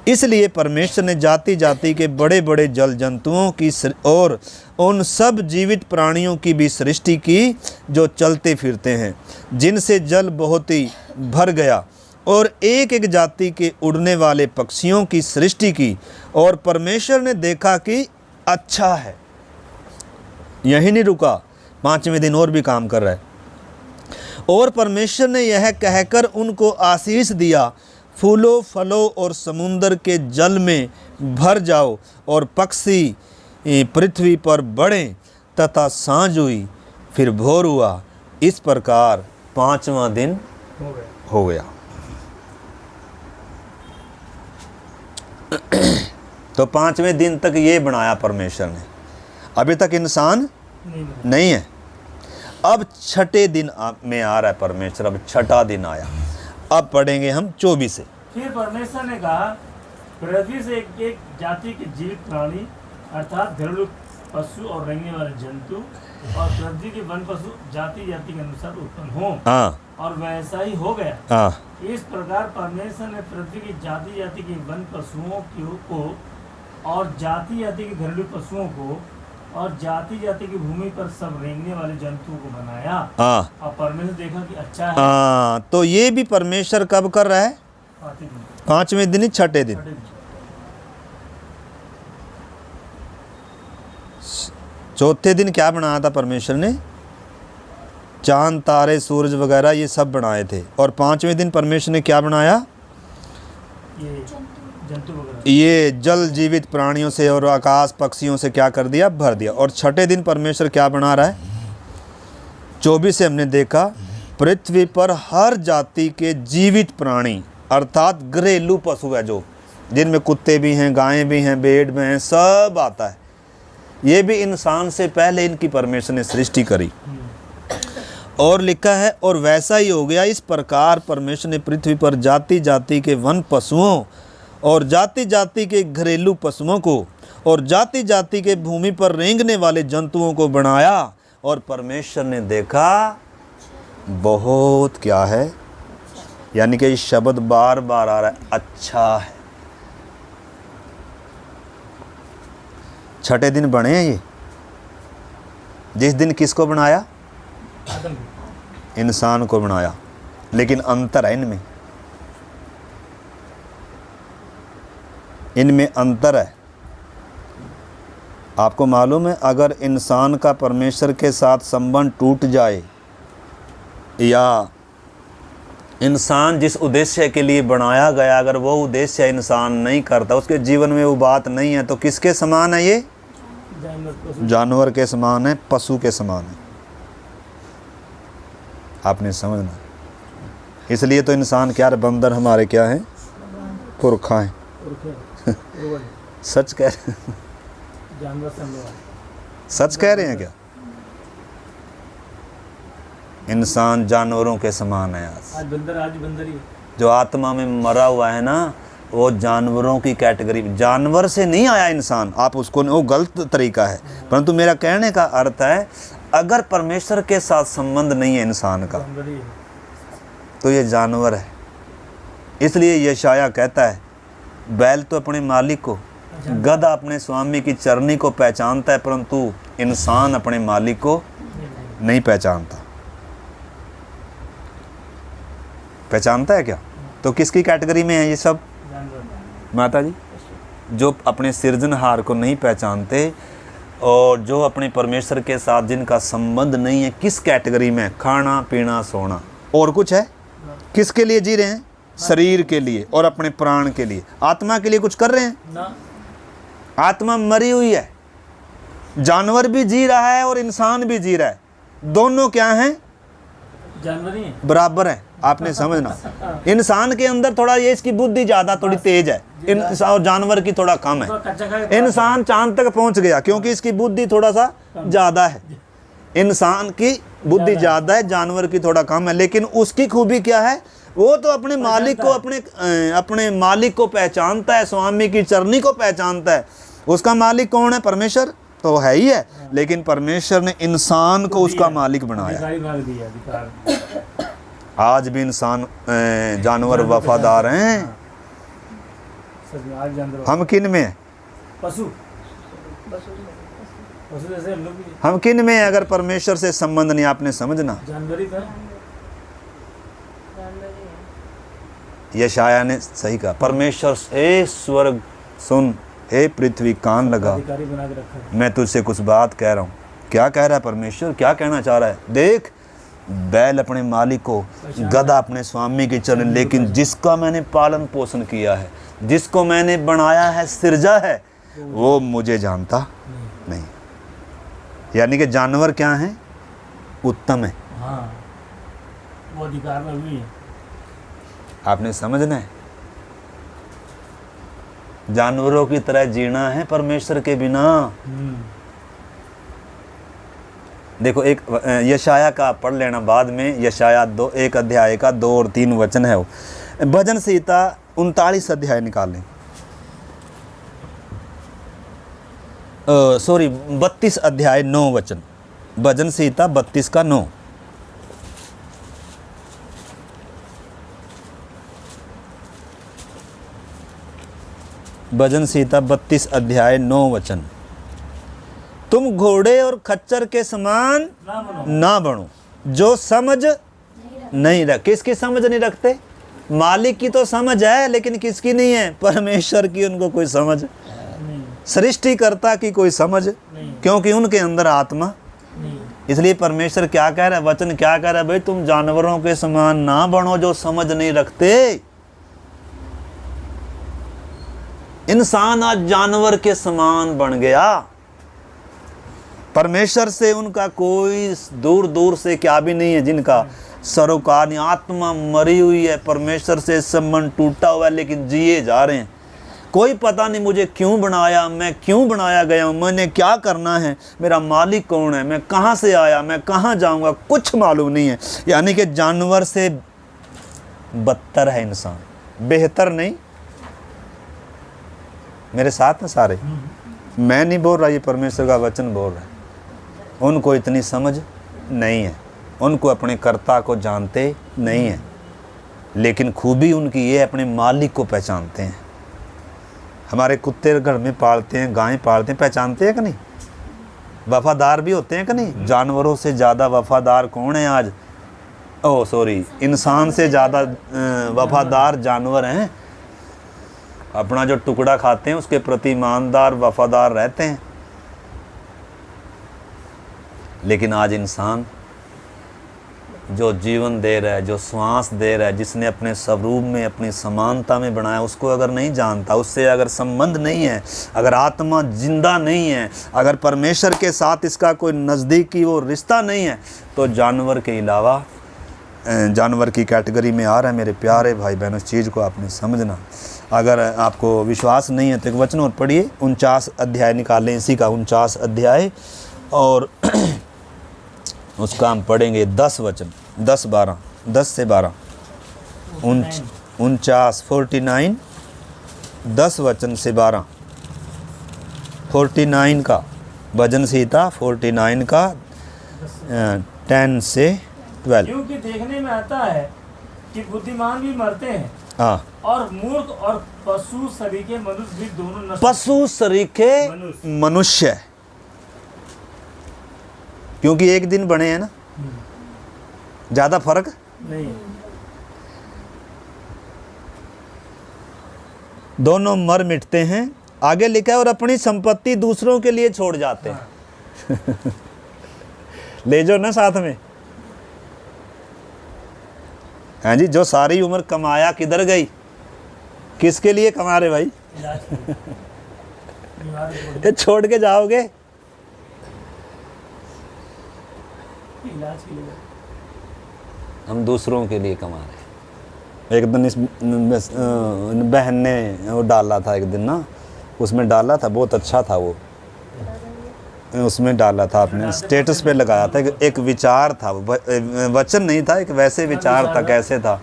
इसलिए परमेश्वर ने जाति जाति के बड़े बड़े जल जंतुओं की और उन सब जीवित प्राणियों की भी सृष्टि की जो चलते फिरते हैं, जिनसे जल बहुत ही भर गया। और एक एक जाति के उड़ने वाले पक्षियों की सृष्टि की। और परमेश्वर ने देखा कि अच्छा है। यही नहीं रुका, 5वें दिन और भी काम कर रहा है। और परमेश्वर ने यह कहकर उनको आशीष दिया, फूलों फलों और समुद्र के जल में भर जाओ और पक्षी पृथ्वी पर बढ़ें। तथा सांझ हुई, फिर भोर हुआ। इस प्रकार 5वां दिन हो गया। तो 5वें दिन तक ये बनाया परमेश्वर ने। अभी तक इंसान नहीं है। अब 6ठे दिन में आ रहा है परमेश्वर, अब 6ठा दिन आया। अब पढ़ेंगे हम 24 से। फिर परमेश्वर ने कहा पृथ्वी से एक एक जाति के जीवित प्राणी अर्थात घरेलू पशु और रेंगने वाले जंतु और पृथ्वी के वन पशु जाति जाति के अनुसार उत्पन्न हो। हाँ, और वैसा ही हो गया। हाँ, इस प्रकार परमेश्वर ने पृथ्वी की जाति जाति के वन पशुओं को और जाति जाति के घरेलू पशुओं को और जाति जाति की भूमि पर सब रेंगने वाले जंतुओं को बनाया। हाँ, और परमेश्वर देखा कि अच्छा है। हाँ, तो ये भी परमेश्वर कब कर रहा है, 5वें दिन ही, 6ठे दिन। चौथे दिन क्या बनाया था परमेश्वर ने, चांद तारे सूरज वगैरह ये सब बनाए थे। और 5वें दिन परमेश्वर ने क्या बनाया, ये जंतु वगैरह, ये जल जीवित प्राणियों से और आकाश पक्षियों से क्या कर दिया, भर दिया। और 6ठे दिन परमेश्वर क्या बना रहा है, 24 से हमने देखा पृथ्वी पर हर जाति के जीवित प्राणी अर्थात घरेलू पशु है जो, जिनमें कुत्ते भी हैं, गायें भी हैं, भेड़ भी हैं, सब आता है। ये भी इंसान से पहले इनकी परमेश्वर ने सृष्टि करी। और लिखा है, और वैसा ही हो गया, इस प्रकार परमेश्वर ने पृथ्वी पर जाति जाति के वन पशुओं और जाति जाति के घरेलू पशुओं को और जाति जाति के भूमि पर रेंगने वाले जंतुओं को बनाया। और परमेश्वर ने देखा बहुत क्या है, यानी कि ये शब्द बार बार आ रहा है, अच्छा है। छठे दिन बने हैं ये। जिस दिन किसको बनाया? इंसान को बनाया। लेकिन अंतर है इनमें, इनमें अंतर है। आपको मालूम है, अगर इंसान का परमेश्वर के साथ संबंध टूट जाए, या इंसान जिस उद्देश्य के लिए बनाया गया अगर वो उद्देश्य इंसान नहीं करता, उसके जीवन में वो बात नहीं है, तो किसके समान है ये? जानवर के समान है, पशु के समान है। आपने समझना। इसलिए तो इंसान क्या है, बंदर हमारे क्या है? पुरखा है। सच कह रहे हैं? सच कह रहे हैं क्या? इंसान जानवरों के समान है। आज बंदर ही। जो आत्मा में मरा हुआ है ना, वो जानवरों की कैटेगरी, जानवर से नहीं आया इंसान। आप उसको, वो गलत तरीका है, परंतु मेरा कहने का अर्थ है, अगर परमेश्वर के साथ संबंध नहीं है इंसान का, तो ये जानवर है। इसलिए यशाया कहता है, बैल तो अपने मालिक को, गधा अपने स्वामी की चरनी को पहचानता है, परंतु इंसान अपने मालिक को नहीं पहचानता। पहचानता है क्या? तो किसकी कैटेगरी में है ये सब? माता जी, जो अपने सृजनहार को नहीं पहचानते और जो अपने परमेश्वर के साथ जिनका संबंध नहीं है, किस कैटेगरी में? खाना पीना सोना और कुछ है? किसके लिए जी रहे हैं? शरीर के लिए और अपने प्राण के लिए। आत्मा के लिए कुछ कर रहे हैं ना? आत्मा मरी हुई है। जानवर भी जी रहा है और इंसान भी जी रहा है, दोनों क्या हैं? जानवर ही हैं, बराबर है। आपने समझना, इंसान के अंदर थोड़ा ये इसकी बुद्धि ज़्यादा थोड़ी तेज है, और जानवर की थोड़ा कम है। इंसान चांद तक पहुंच गया क्योंकि इसकी बुद्धि थोड़ा सा ज़्यादा है। इंसान की बुद्धि ज़्यादा है, जानवर की थोड़ा कम है। लेकिन उसकी खूबी क्या है? वो तो अपने मालिक को, अपने मालिक को पहचानता है, स्वामी की चरनी को पहचानता है। उसका मालिक कौन है? परमेश्वर तो है ही है, लेकिन परमेश्वर ने इंसान को उसका मालिक बनाया। आज भी इंसान, जानवर वफादार हैं। हम किन में हैं? पशु जैसे हम लोग भी। हम किन में हैं? अगर परमेश्वर से संबंध नहीं, आपने समझना। यशाया ने सही कहा, परमेश्वर, हे स्वर्ग सुन, हे पृथ्वी कान लगा, मैं तुझसे कुछ बात कह रहा हूँ। क्या कह रहा है परमेश्वर? क्या कहना चाह रहा है? देख, बैल अपने मालिक को, गधा अपने स्वामी की चरण, लेकिन जिसका मैंने पालन पोषण किया है, जिसको मैंने बनाया है, सृजा है, वो मुझे जानता नहीं। यानी कि जानवर क्या हैं? उत्तम है। हाँ, वो अधिकार में भी है। आपने समझना है, जानवरों की तरह जीना है परमेश्वर के बिना। देखो, एक यशाया का पढ़ लेना बाद में। यशाया 1 अध्याय का 2 और 3 वचन है। वो भजन संहिता 39 अध्याय निकाल लें। 32 अध्याय 9 वचन। भजन संहिता 32 का 9। भजन संहिता 32 अध्याय 9 वचन। तुम घोड़े और खच्चर के समान ना बनो, जो समझ नहीं रख। किसकी समझ नहीं रखते? मालिक की तो समझ है, लेकिन किसकी नहीं है? परमेश्वर की उनको कोई समझ, सृष्टिकर्ता की कोई समझ, क्योंकि उनके अंदर आत्मा। इसलिए परमेश्वर क्या कह रहा है? वचन क्या कह रहा है? भाई, तुम जानवरों के समान ना बनो जो समझ नहीं रखते। इंसान आज जानवर के समान बन गया। परमेश्वर से उनका कोई दूर दूर से क्या भी नहीं है, जिनका सरोकार नहीं, आत्मा मरी हुई है, परमेश्वर से संबंध टूटा हुआ है, लेकिन जिए जा रहे हैं। कोई पता नहीं मुझे क्यों बनाया, मैं क्यों बनाया गया हूँ, मैंने क्या करना है, मेरा मालिक कौन है, मैं कहाँ से आया, मैं कहाँ जाऊँगा, कुछ मालूम नहीं है। यानी कि जानवर से बदतर है इंसान, बेहतर नहीं। मेरे साथ हैं सारे, मैं नहीं बोल रहा, ये परमेश्वर का वचन बोल रहा है। उनको इतनी समझ नहीं है, उनको अपने कर्ता को जानते नहीं है, लेकिन खूबी उनकी ये अपने मालिक को पहचानते हैं। हमारे कुत्ते घर में पालते हैं, गायें पालते हैं, पहचानते हैं कि नहीं? वफादार भी होते हैं कि नहीं? जानवरों से ज़्यादा वफादार कौन है आज? इंसान से ज़्यादा वफादार जानवर हैं। अपना जो टुकड़ा खाते हैं उसके प्रति ईमानदार वफादार रहते हैं। लेकिन आज इंसान जो जीवन दे रहा है, जो श्वास दे रहा है, जिसने अपने स्वरूप में, अपनी समानता में बनाया, उसको अगर नहीं जानता, उससे अगर संबंध नहीं है, अगर आत्मा जिंदा नहीं है, अगर परमेश्वर के साथ इसका कोई नज़दीकी वो रिश्ता नहीं है, तो जानवर के अलावा जानवर की कैटेगरी में आ रहा है। मेरे प्यारे भाई बहनों, इस चीज़ को आपने समझना। अगर आपको विश्वास नहीं है तो एक वचन और पढ़िए, 49 अध्याय निकालें, इसी का 49 अध्याय, और उसका हम पढ़ेंगे 10 वचन, 10 से 12, 49 10 वचन से 12, 49 का भजन संहिता 49 का 10 से 12। क्योंकि देखने में आता है कि बुद्धिमान भी मरते हैं, हाँ, और मूर्ख और पशु सरीखे मनुष्य भी दोनों नष्ट। पशु सरीखे मनुष्य, क्योंकि एक दिन बने हैं ना, ज़्यादा फर्क नहीं। दोनों मर मिटते हैं। आगे लिखा है, और अपनी संपत्ति दूसरों के लिए छोड़ जाते हैं। ले जाओ ना साथ में। हाँ जी, जो सारी उम्र कमाया किधर गई? किसके लिए कमा रहे भाई? ये छोड़ के जाओगे? इलाज के लिए हम दूसरों के लिए कमा रहे। एक दिन इस बहन ने वो डाला था, एक दिन ना उसमें डाला था, बहुत अच्छा था वो, उसमें डाला था, आपने स्टेटस पे लगाया था। एक विचार था, वचन नहीं था, एक वैसे विचार था। कैसे था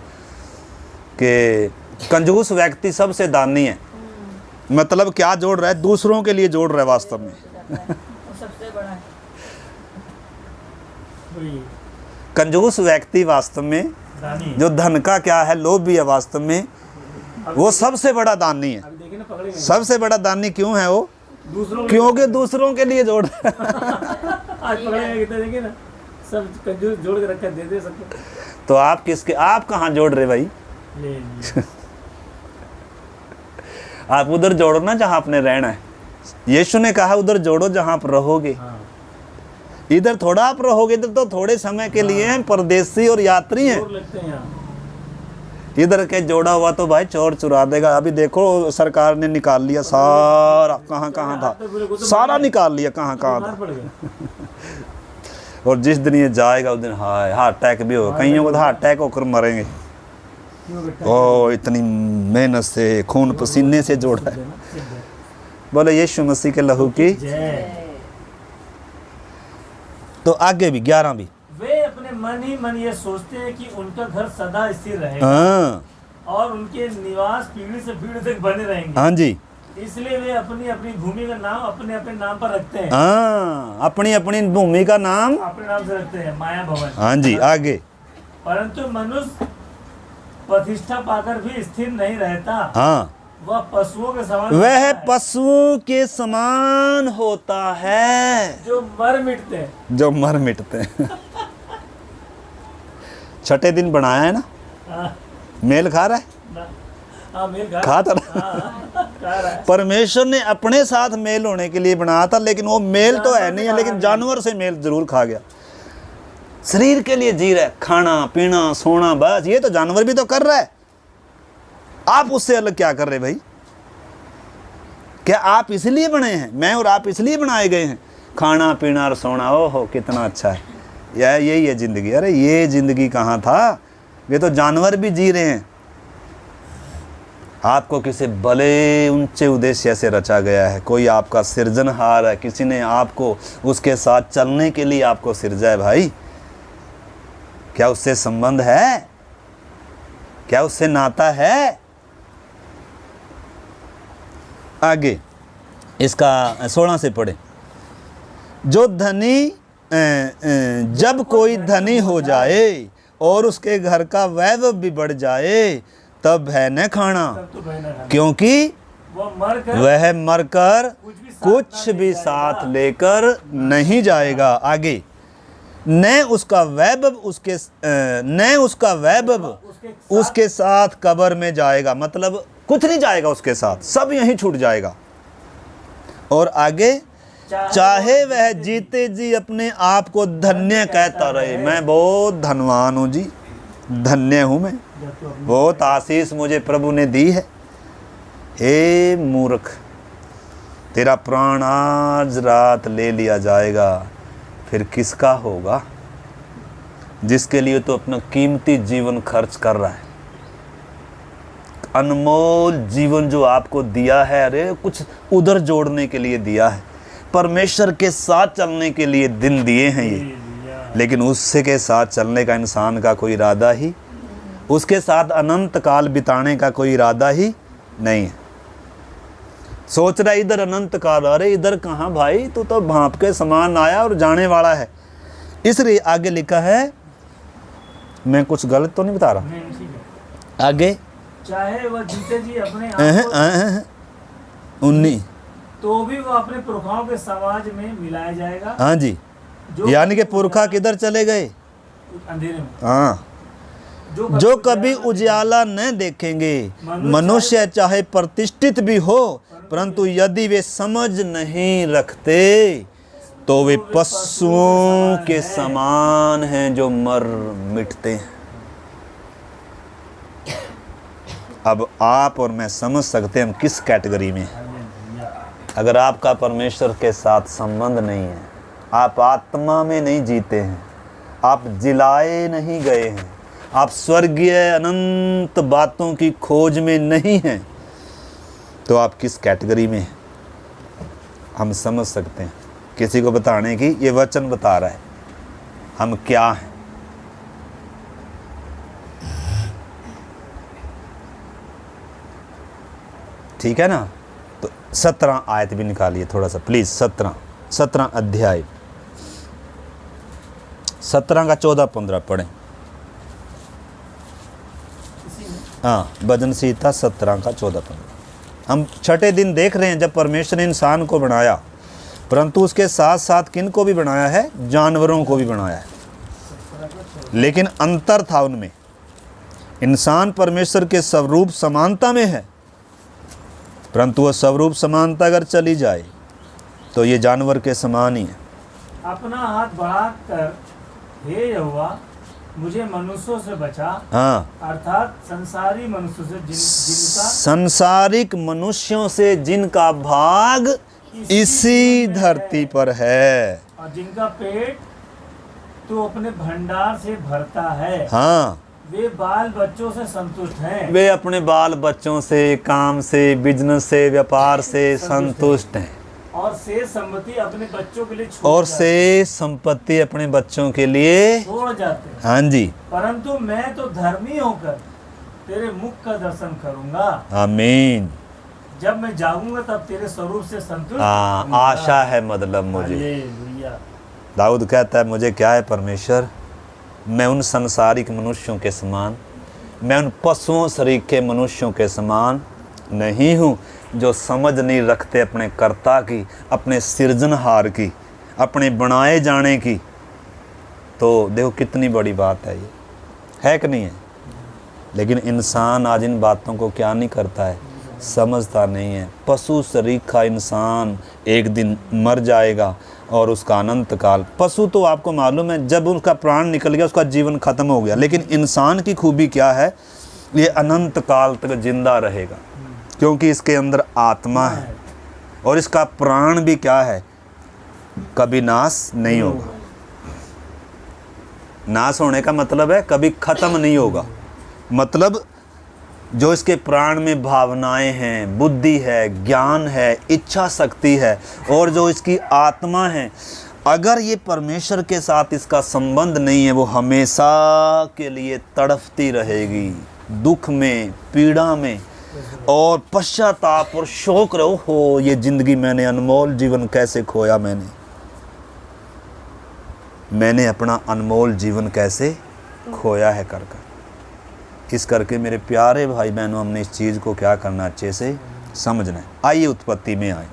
कि कंजूस व्यक्ति सबसे दानी है। मतलब क्या जोड़ रहा है? दूसरों के लिए जोड़ रहा है वास्तव में। सबसे बड़ा है। कंजूस व्यक्ति वास्तव में, जो धन का क्या है, लोभ भी है वास्तव में, वो सबसे बड़ा दानी है। सबसे बड़ा दानी क्यों है वो? क्योंकि दूसरों के लिए जोड़ रहा है। आज देखिए ना, सब कंजूस जोड़ के रखा, दे सबको। तो आप किसके, आप कहाँ जोड़ रहे भाई? आप उधर जोड़ो ना जहाँ आपने रहना है। यीशु ने कहा उधर जोड़ो जहाँ आप रहोगे। इधर थोड़ा आप रहोगे, इधर तो थोड़े समय के लिए हैं, परदेसी और यात्री हैं। इधर के जोड़ा हुआ तो भाई चोर चुरा देगा। अभी देखो सरकार ने निकाल लिया सारा, कहाँ कहाँ था, सारा निकाल लिया, कहाँ कहाँ था। और जिस दिन ये जाएगा उस दिन हार्ट अटैक भी होगा। कईयों को तो हार्ट अटैक होकर मरेंगे। ओ, इतनी मेहनत से, खून पसीने से जोड़ा है। बोले यीशु मसीह के लहू की। तो आगे भी 11 भी, वे अपने मन ही मन ये सोचते हैं कि उनका घर सदा स्थिर रहेगा, और उनके निवास पीढ़ी से पीढ़ी तक बने रहेंगे। हाँ जी, इसलिए वे अपनी अपनी भूमि का नाम अपने अपने नाम पर रखते हैं। हाँ, अपनी अपनी भूमि का नाम अपने नाम से रखते हैं, माया भवन। हाँ जी, आगे। परंतु मनुष्य प्रतिष्ठा पाकर भी स्थिर नहीं रहता। हाँ, वह पशुओं के समान, वह पशुओं के समान होता है, जो मर मिटते हैं। जो मर मिटते हैं। छठे दिन बनाया है ना, मेल खा रहा है, मेल खा था ना। खा रहा है। परमेश्वर ने अपने साथ मेल होने के लिए बनाया था, लेकिन वो मेल तो है नहीं है, लेकिन जानवर से मेल जरूर खा गया। शरीर के लिए जी रहा है, खाना पीना सोना, बस ये तो जानवर भी तो कर रहा है। आप उससे अलग क्या कर रहे भाई? क्या आप इसलिए बने हैं? मैं और आप इसलिए बनाए गए हैं खाना पीना और सोना, ओहो कितना अच्छा है, यही है ज़िंदगी। अरे ये ज़िंदगी कहाँ था, ये तो जानवर भी जी रहे हैं। आपको किसी बड़े ऊंचे उद्देश्य से रचा गया है, कोई आपका सृजनहार है, किसी ने आपको उसके साथ चलने के लिए आपको सृजा है। भाई क्या उससे संबंध है, क्या उससे नाता है? आगे इसका 16 से पढ़े। जो धनी जब कोई धनी हो जाए और उसके घर का वैभव भी बढ़ जाए तब है न खाना, तब तो बहना खाना। क्योंकि वह मरकर कुछ भी साथ लेकर नहीं जाएगा। आगे न उसका वैभव उसके साथ कब्र में जाएगा, मतलब कुछ नहीं जाएगा उसके साथ, सब यहीं छूट जाएगा। और आगे चाहे वह जीते जी अपने आप को धन्य कहता रहे, मैं बहुत धनवान हूँ जी, धन्य हूँ मैं, बहुत आशीष मुझे प्रभु ने दी है। हे मूर्ख, तेरा प्राण आज रात ले लिया जाएगा, फिर किसका होगा, जिसके लिए तो अपना कीमती जीवन खर्च कर रहा है, अनमोल जीवन जो आपको दिया है। अरे कुछ उधर जोड़ने के लिए दिया है, परमेश्वर के साथ चलने के लिए दिन दिए हैं ये, लेकिन उससे के साथ चलने का इंसान का कोई इरादा ही, उसके साथ अनंत काल बिताने का कोई इरादा ही नहीं है। सोच रहा इधर अनंत काल, अरे इधर कहाँ भाई, तू तो भाप के समान आया और जाने वाला है। इसलिए आगे लिखा है, मैं कुछ गलत तो नहीं बता रहा, नहीं, ठीक है। आगे चाहे वह जीते जी अपने आप को 19, तो भी वह अपने पुरखाओं के समाज में मिलाया जाएगा। हाँ जी, यानी कि पुरखा किधर चले गए, अंधेरे में। हाँ, जो कभी उजाला न देखेंगे। मनुष्य चाहे प्रतिष्ठित भी हो, परंतु यदि वे समझ नहीं रखते तो वे पशुओं के समान हैं जो मर मिटते हैं। अब आप और मैं समझ सकते हैं हम किस कैटेगरी में हैं। अगर आपका परमेश्वर के साथ संबंध नहीं है, आप आत्मा में नहीं जीते हैं, आप जिलाए नहीं गए हैं, आप स्वर्गीय अनंत बातों की खोज में नहीं हैं, तो आप किस कैटेगरी में हैं हम समझ सकते हैं। किसी को बताने की ये वचन बता रहा है हम क्या हैं। ठीक है ना? तो 17 आयत भी निकालिए थोड़ा सा प्लीज़। 17 अध्याय 17 का 14-15 पढ़ें। हाँ, भजन संहिता 17 का 14-15। हम छठे दिन देख रहे हैं जब परमेश्वर ने इंसान को बनाया, परंतु उसके साथ साथ किन को भी बनाया है? जानवरों को भी बनाया है। लेकिन अंतर था उनमें। इंसान परमेश्वर के स्वरूप समानता में है, परंतु वह स्वरूप समानता अगर चली जाए तो ये जानवर के समान ही है। अपना हाथ बढ़ाकर हे यहोवा मुझे मनुष्यों से बचा। हाँ, अर्थात संसारी मनुष्यों से जिनका संसारिक मनुष्यों से जिनका भाग इसी धरती पर है, और जिनका पेट तो अपने भंडार से भरता है। हाँ, वे बाल बच्चों से संतुष्ट हैं। वे अपने बाल बच्चों से, काम से, बिजनेस से, व्यापार से संतुष्ट हैं, और शेष संपत्ति अपने बच्चों के लिए छोड़ जाते हैं। हाँ जी, परंतु मैं तो धर्मी होकर तेरे मुख का दर्शन करूंगा। आमीन। जब मैं जागूंगा तब तेरे स्वरूप से संतुष्ट हाँ, होऊंगा। आशा है मतलब मुझे। हालेलुया। दाऊद कहता है मुझे क्या है परमेश्वर, मैं उन संसारिक मनुष्यों के समान, मैं उन पशुओं सरीखे मनुष्यों के समान नहीं हूँ जो समझ नहीं रखते अपने कर्ता की, अपने सृजनहार की, अपने बनाए जाने की। तो देखो कितनी बड़ी बात है, ये है कि नहीं है? लेकिन इंसान आज इन बातों को क्या नहीं करता है, समझता नहीं है। पशु सरीखा इंसान एक दिन मर जाएगा और उसका अनंत काल, पशु तो आपको मालूम है जब उसका प्राण निकल गया उसका जीवन खत्म हो गया, लेकिन इंसान की खूबी क्या है, ये अनंत काल तक जिंदा रहेगा, क्योंकि इसके अंदर आत्मा है और इसका प्राण भी क्या है, कभी नाश नहीं होगा। नाश होने का मतलब है कभी खत्म नहीं होगा। मतलब जो इसके प्राण में भावनाएं हैं, बुद्धि है, ज्ञान है, इच्छा शक्ति है और जो इसकी आत्मा है, अगर ये परमेश्वर के साथ इसका संबंध नहीं है, वो हमेशा के लिए तड़पती रहेगी, दुख में, पीड़ा में और पश्चाताप और शोक रहो हो ये जिंदगी मैंने अनमोल जीवन कैसे खोया, मैंने अपना अनमोल जीवन कैसे खोया है कर कर। इस करके मेरे प्यारे भाई बहनों, हमने इस चीज़ को क्या करना अच्छे से समझना है। आइए उत्पत्ति में आए,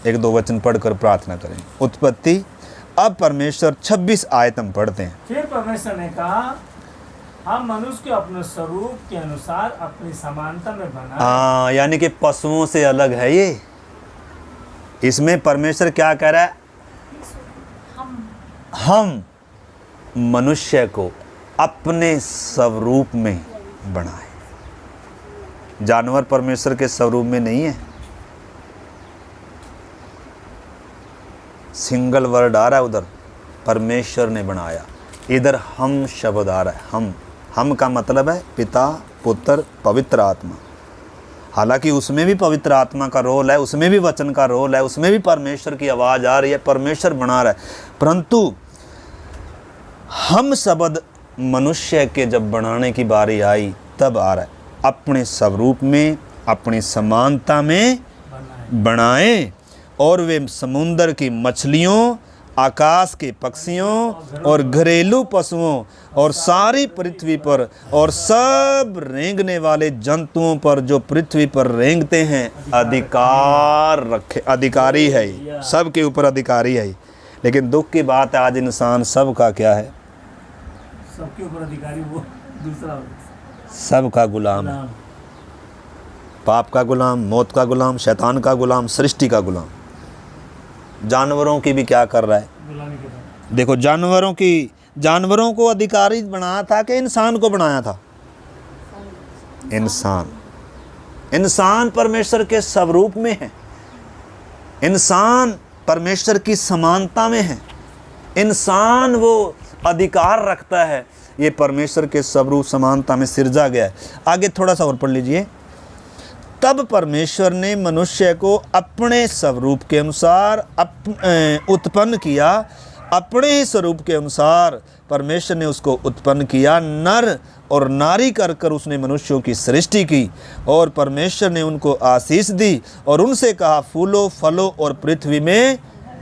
एक दो वचन पढ़कर प्रार्थना करें। उत्पत्ति, अब परमेश्वर 26 आयत हम पढ़ते हैं। फिर परमेश्वर ने कहा, हम मनुष्य को अपने स्वरूप के अनुसार अपनी समानता में बनाए। यानी कि पशुओं से अलग है ये। इसमें परमेश्वर क्या कह रहा है? हम मनुष्य को अपने स्वरूप में बनाए। जानवर परमेश्वर के स्वरूप में नहीं है। सिंगल वर्ड आ रहा है उधर, परमेश्वर ने बनाया। इधर हम शब्द आ रहा है। हम का मतलब है पिता, पुत्र, पवित्र आत्मा। हालांकि उसमें भी पवित्र आत्मा का रोल है, उसमें भी वचन का रोल है, उसमें भी परमेश्वर की आवाज़ आ रही है, परमेश्वर बना रहा है। परंतु हम शब्द मनुष्य के जब बनाने की बारी आई तब आ रहा है, अपने स्वरूप में, अपनी समानता में बनाए और वे समुंदर की मछलियों, आकाश के पक्षियों और घरेलू पशुओं और सारी पृथ्वी पर और सब रेंगने वाले जंतुओं पर जो पृथ्वी पर रेंगते हैं अधिकार रखे। अधिकारी है, सबके ऊपर अधिकारी है। लेकिन दुख की बात है, आज इंसान सबका क्या है? सबके ऊपर अधिकारी वो दूसरा, सबका गुलाम है। पाप का गुलाम, मौत का गुलाम, शैतान का गुलाम, सृष्टि का गुलाम। जानवरों की भी क्या कर रहा है? गुलामी के बाद देखो, जानवरों को अधिकारी बनाया था कि इंसान को बनाया था? इंसान परमेश्वर के स्वरूप में है। इंसान परमेश्वर की समानता में है। इंसान वो अधिकार रखता है, ये परमेश्वर के स्वरूप समानता में सिरजा गया है। आगे थोड़ा सा और पढ़ लीजिए। तब परमेश्वर ने मनुष्य को अपने स्वरूप के अनुसार उत्पन्न किया। अपने ही स्वरूप के अनुसार परमेश्वर ने उसको उत्पन्न किया, नर और नारी कर कर उसने मनुष्यों की सृष्टि की। और परमेश्वर ने उनको आशीष दी और उनसे कहा, फूलो, फलो और पृथ्वी में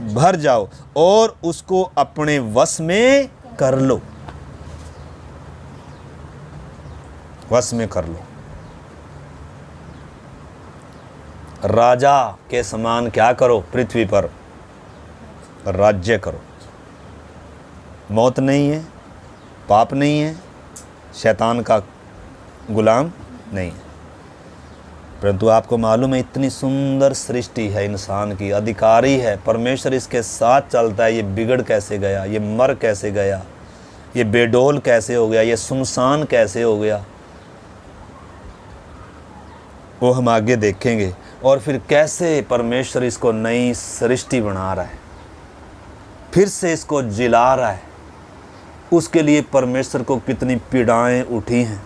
भर जाओ और उसको अपने वश में कर लो। वश में कर लो। राजा के समान क्या करो? पृथ्वी पर राज्य करो। मौत नहीं है, पाप नहीं है, शैतान का गुलाम नहीं है। परंतु आपको मालूम है, इतनी सुंदर सृष्टि है इंसान की, अधिकारी है, परमेश्वर इसके साथ चलता है। ये बिगड़ कैसे गया? ये मर कैसे गया? ये बेडौल कैसे हो गया? ये सुनसान कैसे हो गया? वो हम आगे देखेंगे। और फिर कैसे परमेश्वर इसको नई सृष्टि बना रहा है, फिर से इसको जिला रहा है। उसके लिए परमेश्वर को कितनी पीड़ाएं उठी हैं।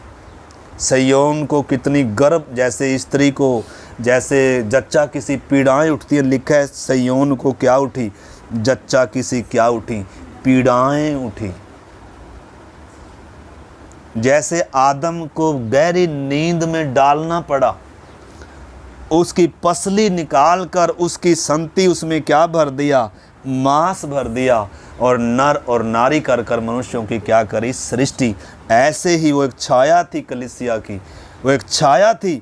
सिय्योन को कितनी गर्भ, जैसे स्त्री को, जैसे जच्चा किसी पीड़ाएं उठती है, लिखा है सिय्योन को क्या उठी? जच्चा किसी क्या उठी? पीड़ाएं उठी। जैसे आदम को गहरी नींद में डालना पड़ा, उसकी पसली निकालकर उसकी संति उसमें क्या भर दिया? मांस भर दिया। और नर और नारी कर कर मनुष्यों की क्या करी? सृष्टि। ऐसे ही वो एक छाया थी कलीसिया की, वो एक छाया थी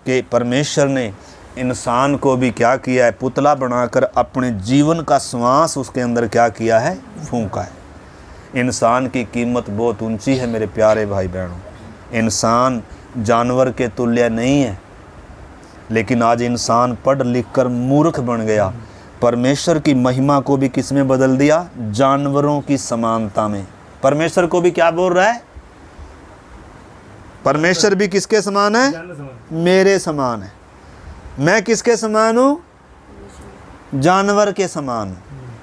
कि परमेश्वर ने इंसान को भी क्या किया है? पुतला बनाकर अपने जीवन का श्वास उसके अंदर क्या किया है? फूंका है। इंसान की कीमत बहुत ऊंची है मेरे प्यारे भाई बहनों। इंसान जानवर के तुल्य नहीं है, लेकिन आज इंसान पढ़ लिख कर मूर्ख बन गया। परमेश्वर की महिमा को भी किस में बदल दिया? जानवरों की समानता में। परमेश्वर को भी क्या बोल रहा है? परमेश्वर भी किसके समान है? मेरे समान है। मैं किसके समान हूँ? जानवर के समान हूँ।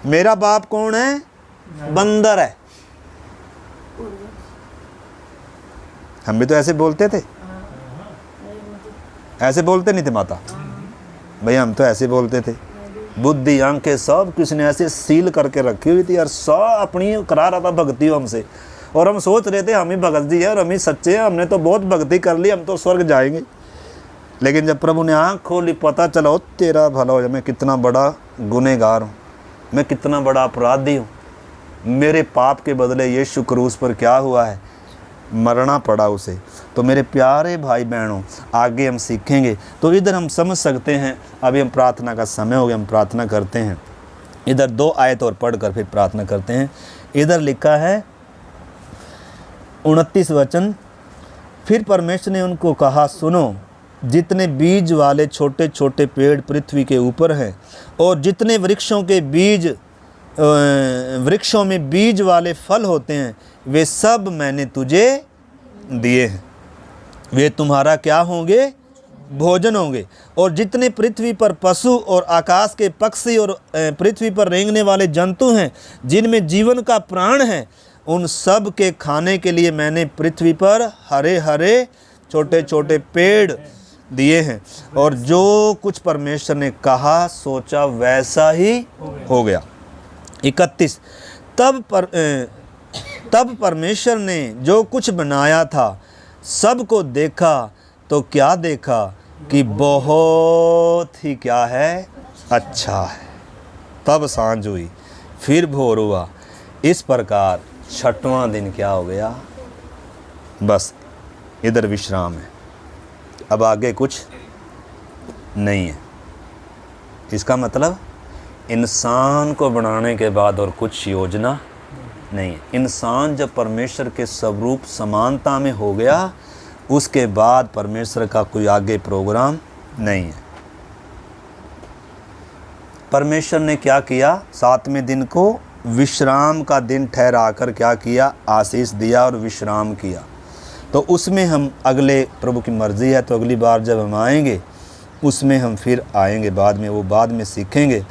मेरा बाप कौन है? बंदर है। हम भी तो ऐसे बोलते थे, ऐसे बोलते नहीं थे माता भैया? हम तो ऐसे बोलते थे। बुद्धि आंखें सब किसने ऐसे सील करके रखी हुई थी यार, सब अपनी करा रहा था भक्ति हमसे, और हम सोच रहे थे हम ही भगत जी हैं और हम ही सच्चे हैं, हमने तो बहुत भक्ति कर ली, हम तो स्वर्ग जाएंगे। लेकिन जब प्रभु ने आँख खोली, पता चला ओ तेरा भला हो जाए, मैं कितना बड़ा गुनहगार हूँ, मैं कितना बड़ा अपराधी हूँ। मेरे पाप के बदले यीशु क्रूस पर क्या हुआ है? मरना पड़ा उसे। तो मेरे प्यारे भाई बहनों, आगे हम सीखेंगे। तो इधर हम समझ सकते हैं। अभी हम प्रार्थना का समय हो गया, हम प्रार्थना करते हैं। इधर 2 आयत और पढ़कर फिर प्रार्थना करते हैं। इधर लिखा है 29 वचन, फिर परमेश्वर ने उनको कहा, सुनो, जितने बीज वाले छोटे छोटे पेड़ पृथ्वी के ऊपर हैं और जितने वृक्षों में बीज वाले फल होते हैं, वे सब मैंने तुझे दिए हैं। वे तुम्हारा क्या होंगे? भोजन होंगे। और जितने पृथ्वी पर पशु और आकाश के पक्षी और पृथ्वी पर रेंगने वाले जंतु हैं, जिनमें जीवन का प्राण है, उन सब के खाने के लिए मैंने पृथ्वी पर हरे हरे छोटे छोटे पेड़ दिए हैं। और जो कुछ परमेश्वर ने कहा सोचा वैसा ही हो गया। 31, तब परमेश्वर ने जो कुछ बनाया था सबको देखा, तो क्या देखा कि बहुत ही क्या है? अच्छा है। तब सांझ हुई, फिर भोर हुआ। इस प्रकार 6वां दिन क्या हो गया? बस इधर विश्राम है, अब आगे कुछ नहीं है। इसका मतलब इंसान को बनाने के बाद और कुछ योजना नहीं है। इंसान जब परमेश्वर के स्वरूप समानता में हो गया, उसके बाद परमेश्वर का कोई आगे प्रोग्राम नहीं है। परमेश्वर ने क्या किया? 7वें दिन को विश्राम का दिन ठहरा कर क्या किया? आशीष दिया और विश्राम किया। तो उसमें हम अगले, प्रभु की मर्ज़ी है तो अगली बार जब हम आएंगे उसमें हम फिर आएंगे, बाद में वो बाद में सीखेंगे।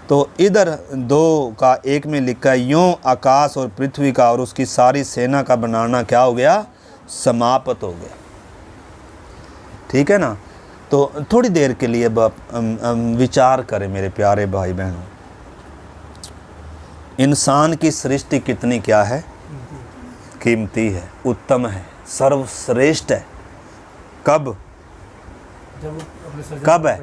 तो इधर 2 का 1 में लिखा है, यूँ आकाश और पृथ्वी का और उसकी सारी सेना का बनाना क्या हो गया? समाप्त हो गया। ठीक है ना? तो थोड़ी देर के लिए विचार करें मेरे प्यारे भाई बहनों, इंसान की सृष्टि कितनी क्या है? कीमती है, उत्तम है, सर्वश्रेष्ठ है। कब? कब है?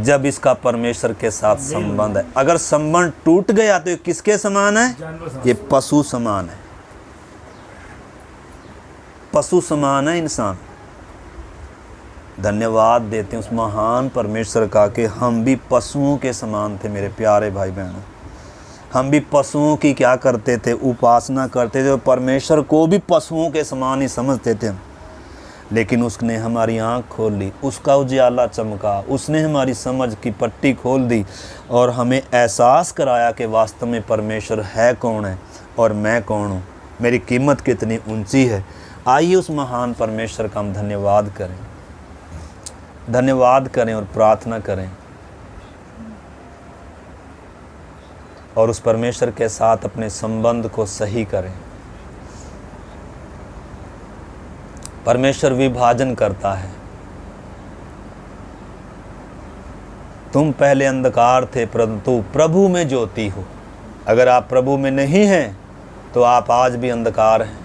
जब इसका परमेश्वर के साथ संबंध है। अगर संबंध टूट गया तो ये किसके समान है? ये पशु समान है, पशु समान है इंसान। धन्यवाद देते हैं उस महान परमेश्वर का कि हम भी पशुओं के समान थे मेरे प्यारे भाई बहनों। हम भी पशुओं की क्या करते थे? उपासना करते थे, और परमेश्वर को भी पशुओं के समान ही समझते थे हम। लेकिन उसने हमारी आँख खोल ली, उसका उजाला चमका, उसने हमारी समझ की पट्टी खोल दी और हमें एहसास कराया कि वास्तव में परमेश्वर है कौन है और मैं कौन हूँ, मेरी कीमत कितनी ऊंची है। आइए उस महान परमेश्वर का हम धन्यवाद करें, धन्यवाद करें और प्रार्थना करें, और उस परमेश्वर के साथ अपने संबंध को सही करें। परमेश्वर विभाजन करता है। तुम पहले अंधकार थे परंतु प्रभु में ज्योति हो। अगर आप प्रभु में नहीं हैं तो आप आज भी अंधकार हैं।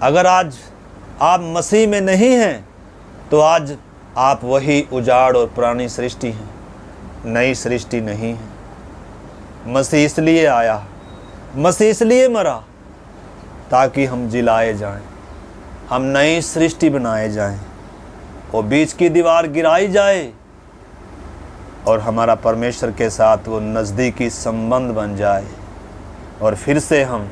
अगर आज आप मसीह में नहीं हैं तो आज आप वही उजाड़ और पुरानी सृष्टि हैं, नई सृष्टि नहीं है। मसीह इसलिए आया, मसीह इसलिए मरा ताकि हम जिलाए जाएं, हम नई सृष्टि बनाए जाएं, और बीच की दीवार गिराई जाए और हमारा परमेश्वर के साथ वो नज़दीकी संबंध बन जाए, और फिर से हम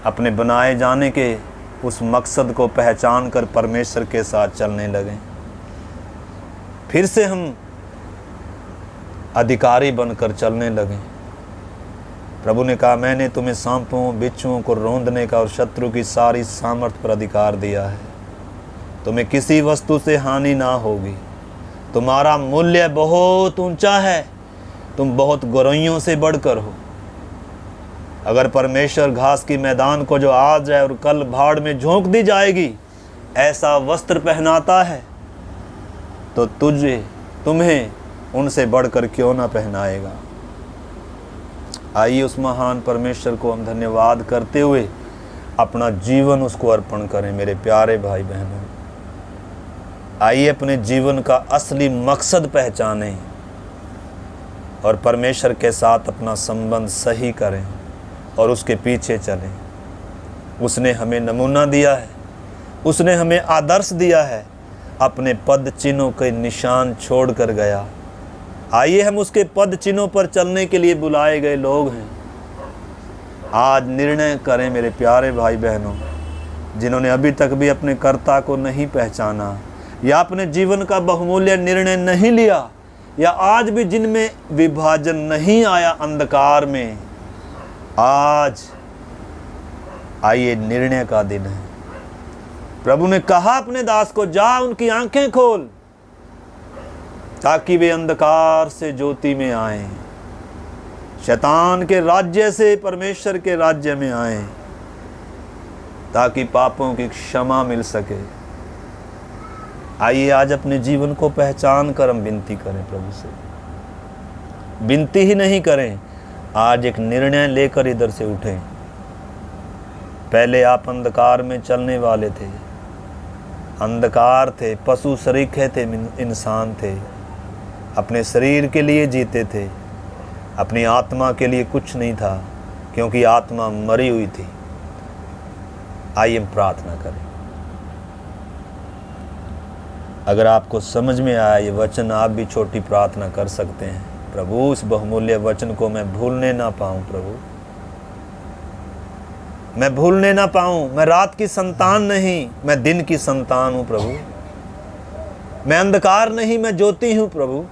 अपने बनाए जाने के उस मकसद को पहचान कर परमेश्वर के साथ चलने लगें। फिर से हम अधिकारी बनकर चलने लगें। प्रभु ने कहा, मैंने तुम्हें सांपों बिच्छुओं को रौंदने का और शत्रु की सारी सामर्थ पर अधिकार दिया है, तुम्हें किसी वस्तु से हानि ना होगी। तुम्हारा मूल्य बहुत ऊंचा है, तुम बहुत गौरैयों से बढ़कर हो। अगर परमेश्वर घास की मैदान को जो आज है और कल भाड़ में झोंक दी जाएगी ऐसा वस्त्र पहनाता है, तो तुम्हें उनसे बढ़कर क्यों ना पहनाएगा। आइए उस महान परमेश्वर को हम धन्यवाद करते हुए अपना जीवन उसको अर्पण करें। मेरे प्यारे भाई बहनों, आइए अपने जीवन का असली मकसद पहचानें और परमेश्वर के साथ अपना संबंध सही करें और उसके पीछे चलें। उसने हमें नमूना दिया है, उसने हमें आदर्श दिया है, अपने पद चिन्हों के निशान छोड़ कर गया। आइए हम उसके पद चिन्हों पर चलने के लिए बुलाए गए लोग हैं। आज निर्णय करें मेरे प्यारे भाई बहनों, जिन्होंने अभी तक भी अपने कर्ता को नहीं पहचाना या अपने जीवन का बहुमूल्य निर्णय नहीं लिया, या आज भी जिनमें विभाजन नहीं आया अंधकार में, आज आइए निर्णय का दिन है। प्रभु ने कहा अपने दास को, जा उनकी आंखें खोल ताकि वे अंधकार से ज्योति में आएं, शैतान के राज्य से परमेश्वर के राज्य में आएं, ताकि पापों की क्षमा मिल सके। आइए आज अपने जीवन को पहचान कर हम विनती करें प्रभु से। विनती ही नहीं करें, आज एक निर्णय लेकर इधर से उठें। पहले आप अंधकार में चलने वाले थे, अंधकार थे, पशु सरीखे थे, इंसान थे, अपने शरीर के लिए जीते थे, अपनी आत्मा के लिए कुछ नहीं था, क्योंकि आत्मा मरी हुई थी। आइए हम प्रार्थना करें। अगर आपको समझ में आया ये वचन, आप भी छोटी प्रार्थना कर सकते हैं। प्रभु, इस बहुमूल्य वचन को मैं भूलने ना पाऊं। प्रभु, मैं भूलने ना पाऊं। मैं रात की संतान नहीं, मैं दिन की संतान हूं प्रभु। मैं अंधकार नहीं, मैं ज्योति हूं प्रभु।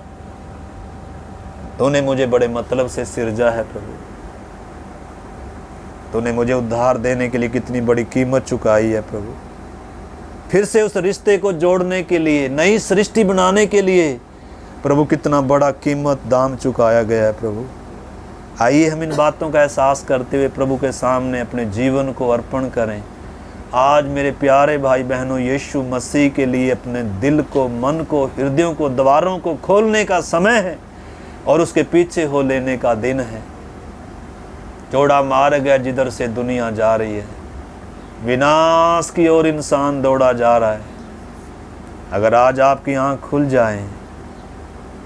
तूने मुझे बड़े मतलब से सिरजा है प्रभु। तूने मुझे उद्धार देने के लिए कितनी बड़ी कीमत चुकाई है प्रभु। फिर से उस रिश्ते को जोड़ने के लिए, नई सृष्टि बनाने के लिए प्रभु कितना बड़ा कीमत दाम चुकाया गया है प्रभु। आइए हम इन बातों का एहसास करते हुए प्रभु के सामने अपने जीवन को अर्पण करें। आज मेरे प्यारे भाई बहनों, यीशु मसीह के लिए अपने दिल को, मन को, हृदयों को, द्वारों को खोलने का समय है और उसके पीछे हो लेने का दिन है। चौड़ा मार्ग है जिधर से दुनिया जा रही है, विनाश की ओर इंसान दौड़ा जा रहा है। अगर आज आपकी आँख खुल जाए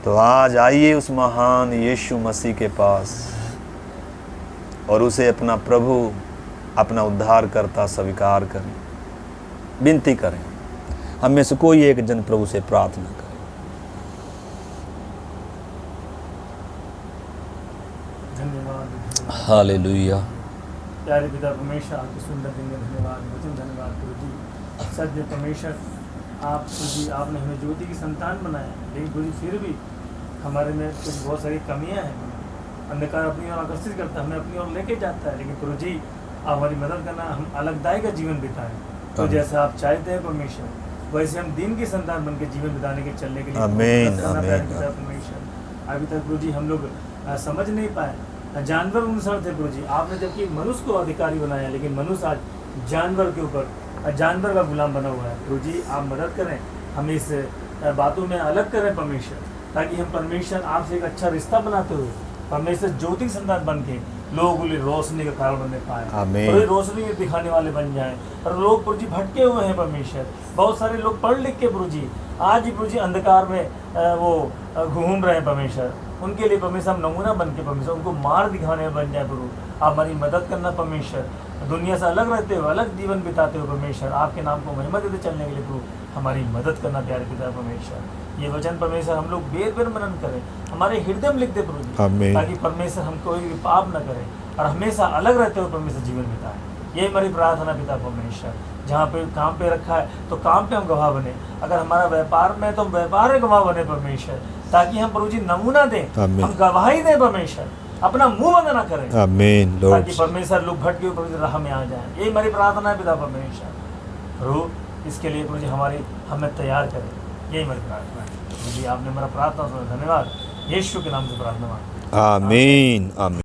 तो आज आइए उस महान यीशु मसीह के पास और उसे अपना प्रभु, अपना उद्धारकर्ता स्वीकार करें। विनती करें। हम में से कोई एक जन प्रभु से प्रार्थना करें। धन्यवाद। हालेलुया। प्यारे पिता परमेश्वर, आपके सुंदर दिन में धन्यवाद, वचन धन्यवाद प्रभु जी। सत्य परमेश्वर, आप प्रभु जी, आपने हमें ज्योति की संतान बनाया, लेकिन प्रभु जी फिर भी हमारे में कुछ बहुत सारी कमियां हैं। अंधकार अपनी ओर आकर्षित करता है, हमें अपनी ओर लेके जाता है, लेकिन प्रभु जी आप हमारी मदद करना, हम अलगदाई का जीवन बिताएं। तो जैसे आप चाहते हैं परमेश्वर, वैसे हम दिन की संतान बन के जीवन बिताने के चलने के लिए परमेश्वर। अभी तक प्रभु जी हम लोग समझ नहीं पाए, जानवर अनुसार थे प्रभु जी। आपने जबकि मनुष्य को अधिकारी बनाया, लेकिन मनुष्य आज जानवर के ऊपर, जानवर का गुलाम बना हुआ है। प्रभु जी आप मदद करें, हम इस बातों में अलग करें परमेश्वर, ताकि हम परमेश्वर आपसे एक अच्छा रिश्ता बनाते हुए परमेश्वर ज्योति संतान बन के लोगों के लिए रोशनी का कारण बनने पाए, और रोशनी दिखाने वाले बन जाएं। और लोग प्रभु जी भटके हुए हैं परमेश्वर, बहुत सारे लोग पढ़ लिख के प्रभु जी आज ही प्रभु जी अंधकार में वो घूम रहे हैं परमेश्वर। उनके लिए परमेश्वर हम नमूना बन के परमेश्वर उनको मार्ग दिखाने में बन जाए प्रभु। आप हमारी मदद करना परमेश्वर, दुनिया से अलग रहते हुए, अलग जीवन बिताते हुए परमेश्वर आपके नाम को महिमा देते चलने के लिए प्रभु हमारी मदद करना प्यारे पिता परमेश्वर। ये वचन परमेश्वर हम लोग बेर बेर मनन करें, हमारे हृदय में लिख दे प्रभु जी, ताकि परमेश्वर हम कोई भी पाप न करें और हमेशा अलग रहते हुए परमेश्वर जीवन बिताए। ये हमारी प्रार्थना पिता परमेश्वर। जहाँ पे काम पे रखा है तो काम पे हम गवाह बने, अगर हमारा व्यापार में तो हम व्यापार में गवाह बने परमेश्वर, ताकि हम प्रभु जी नमूना दें, हम गवाही दें परमेश्वर, अपना मुंह बंद ना करें, ताकि परमेश्वर लोग भटके हुए राह में आ जाएं। ये हमारी प्रार्थना है पिता परमेश्वर। प्रभु इसके लिए प्रभु जी हमें तैयार करें, यही हमारी प्रार्थना है। यदि आपने मेरा प्रार्थना सुना, धन्यवाद। यीशु के नाम से प्रार्थना मांगते हैं। आमीन आमीन।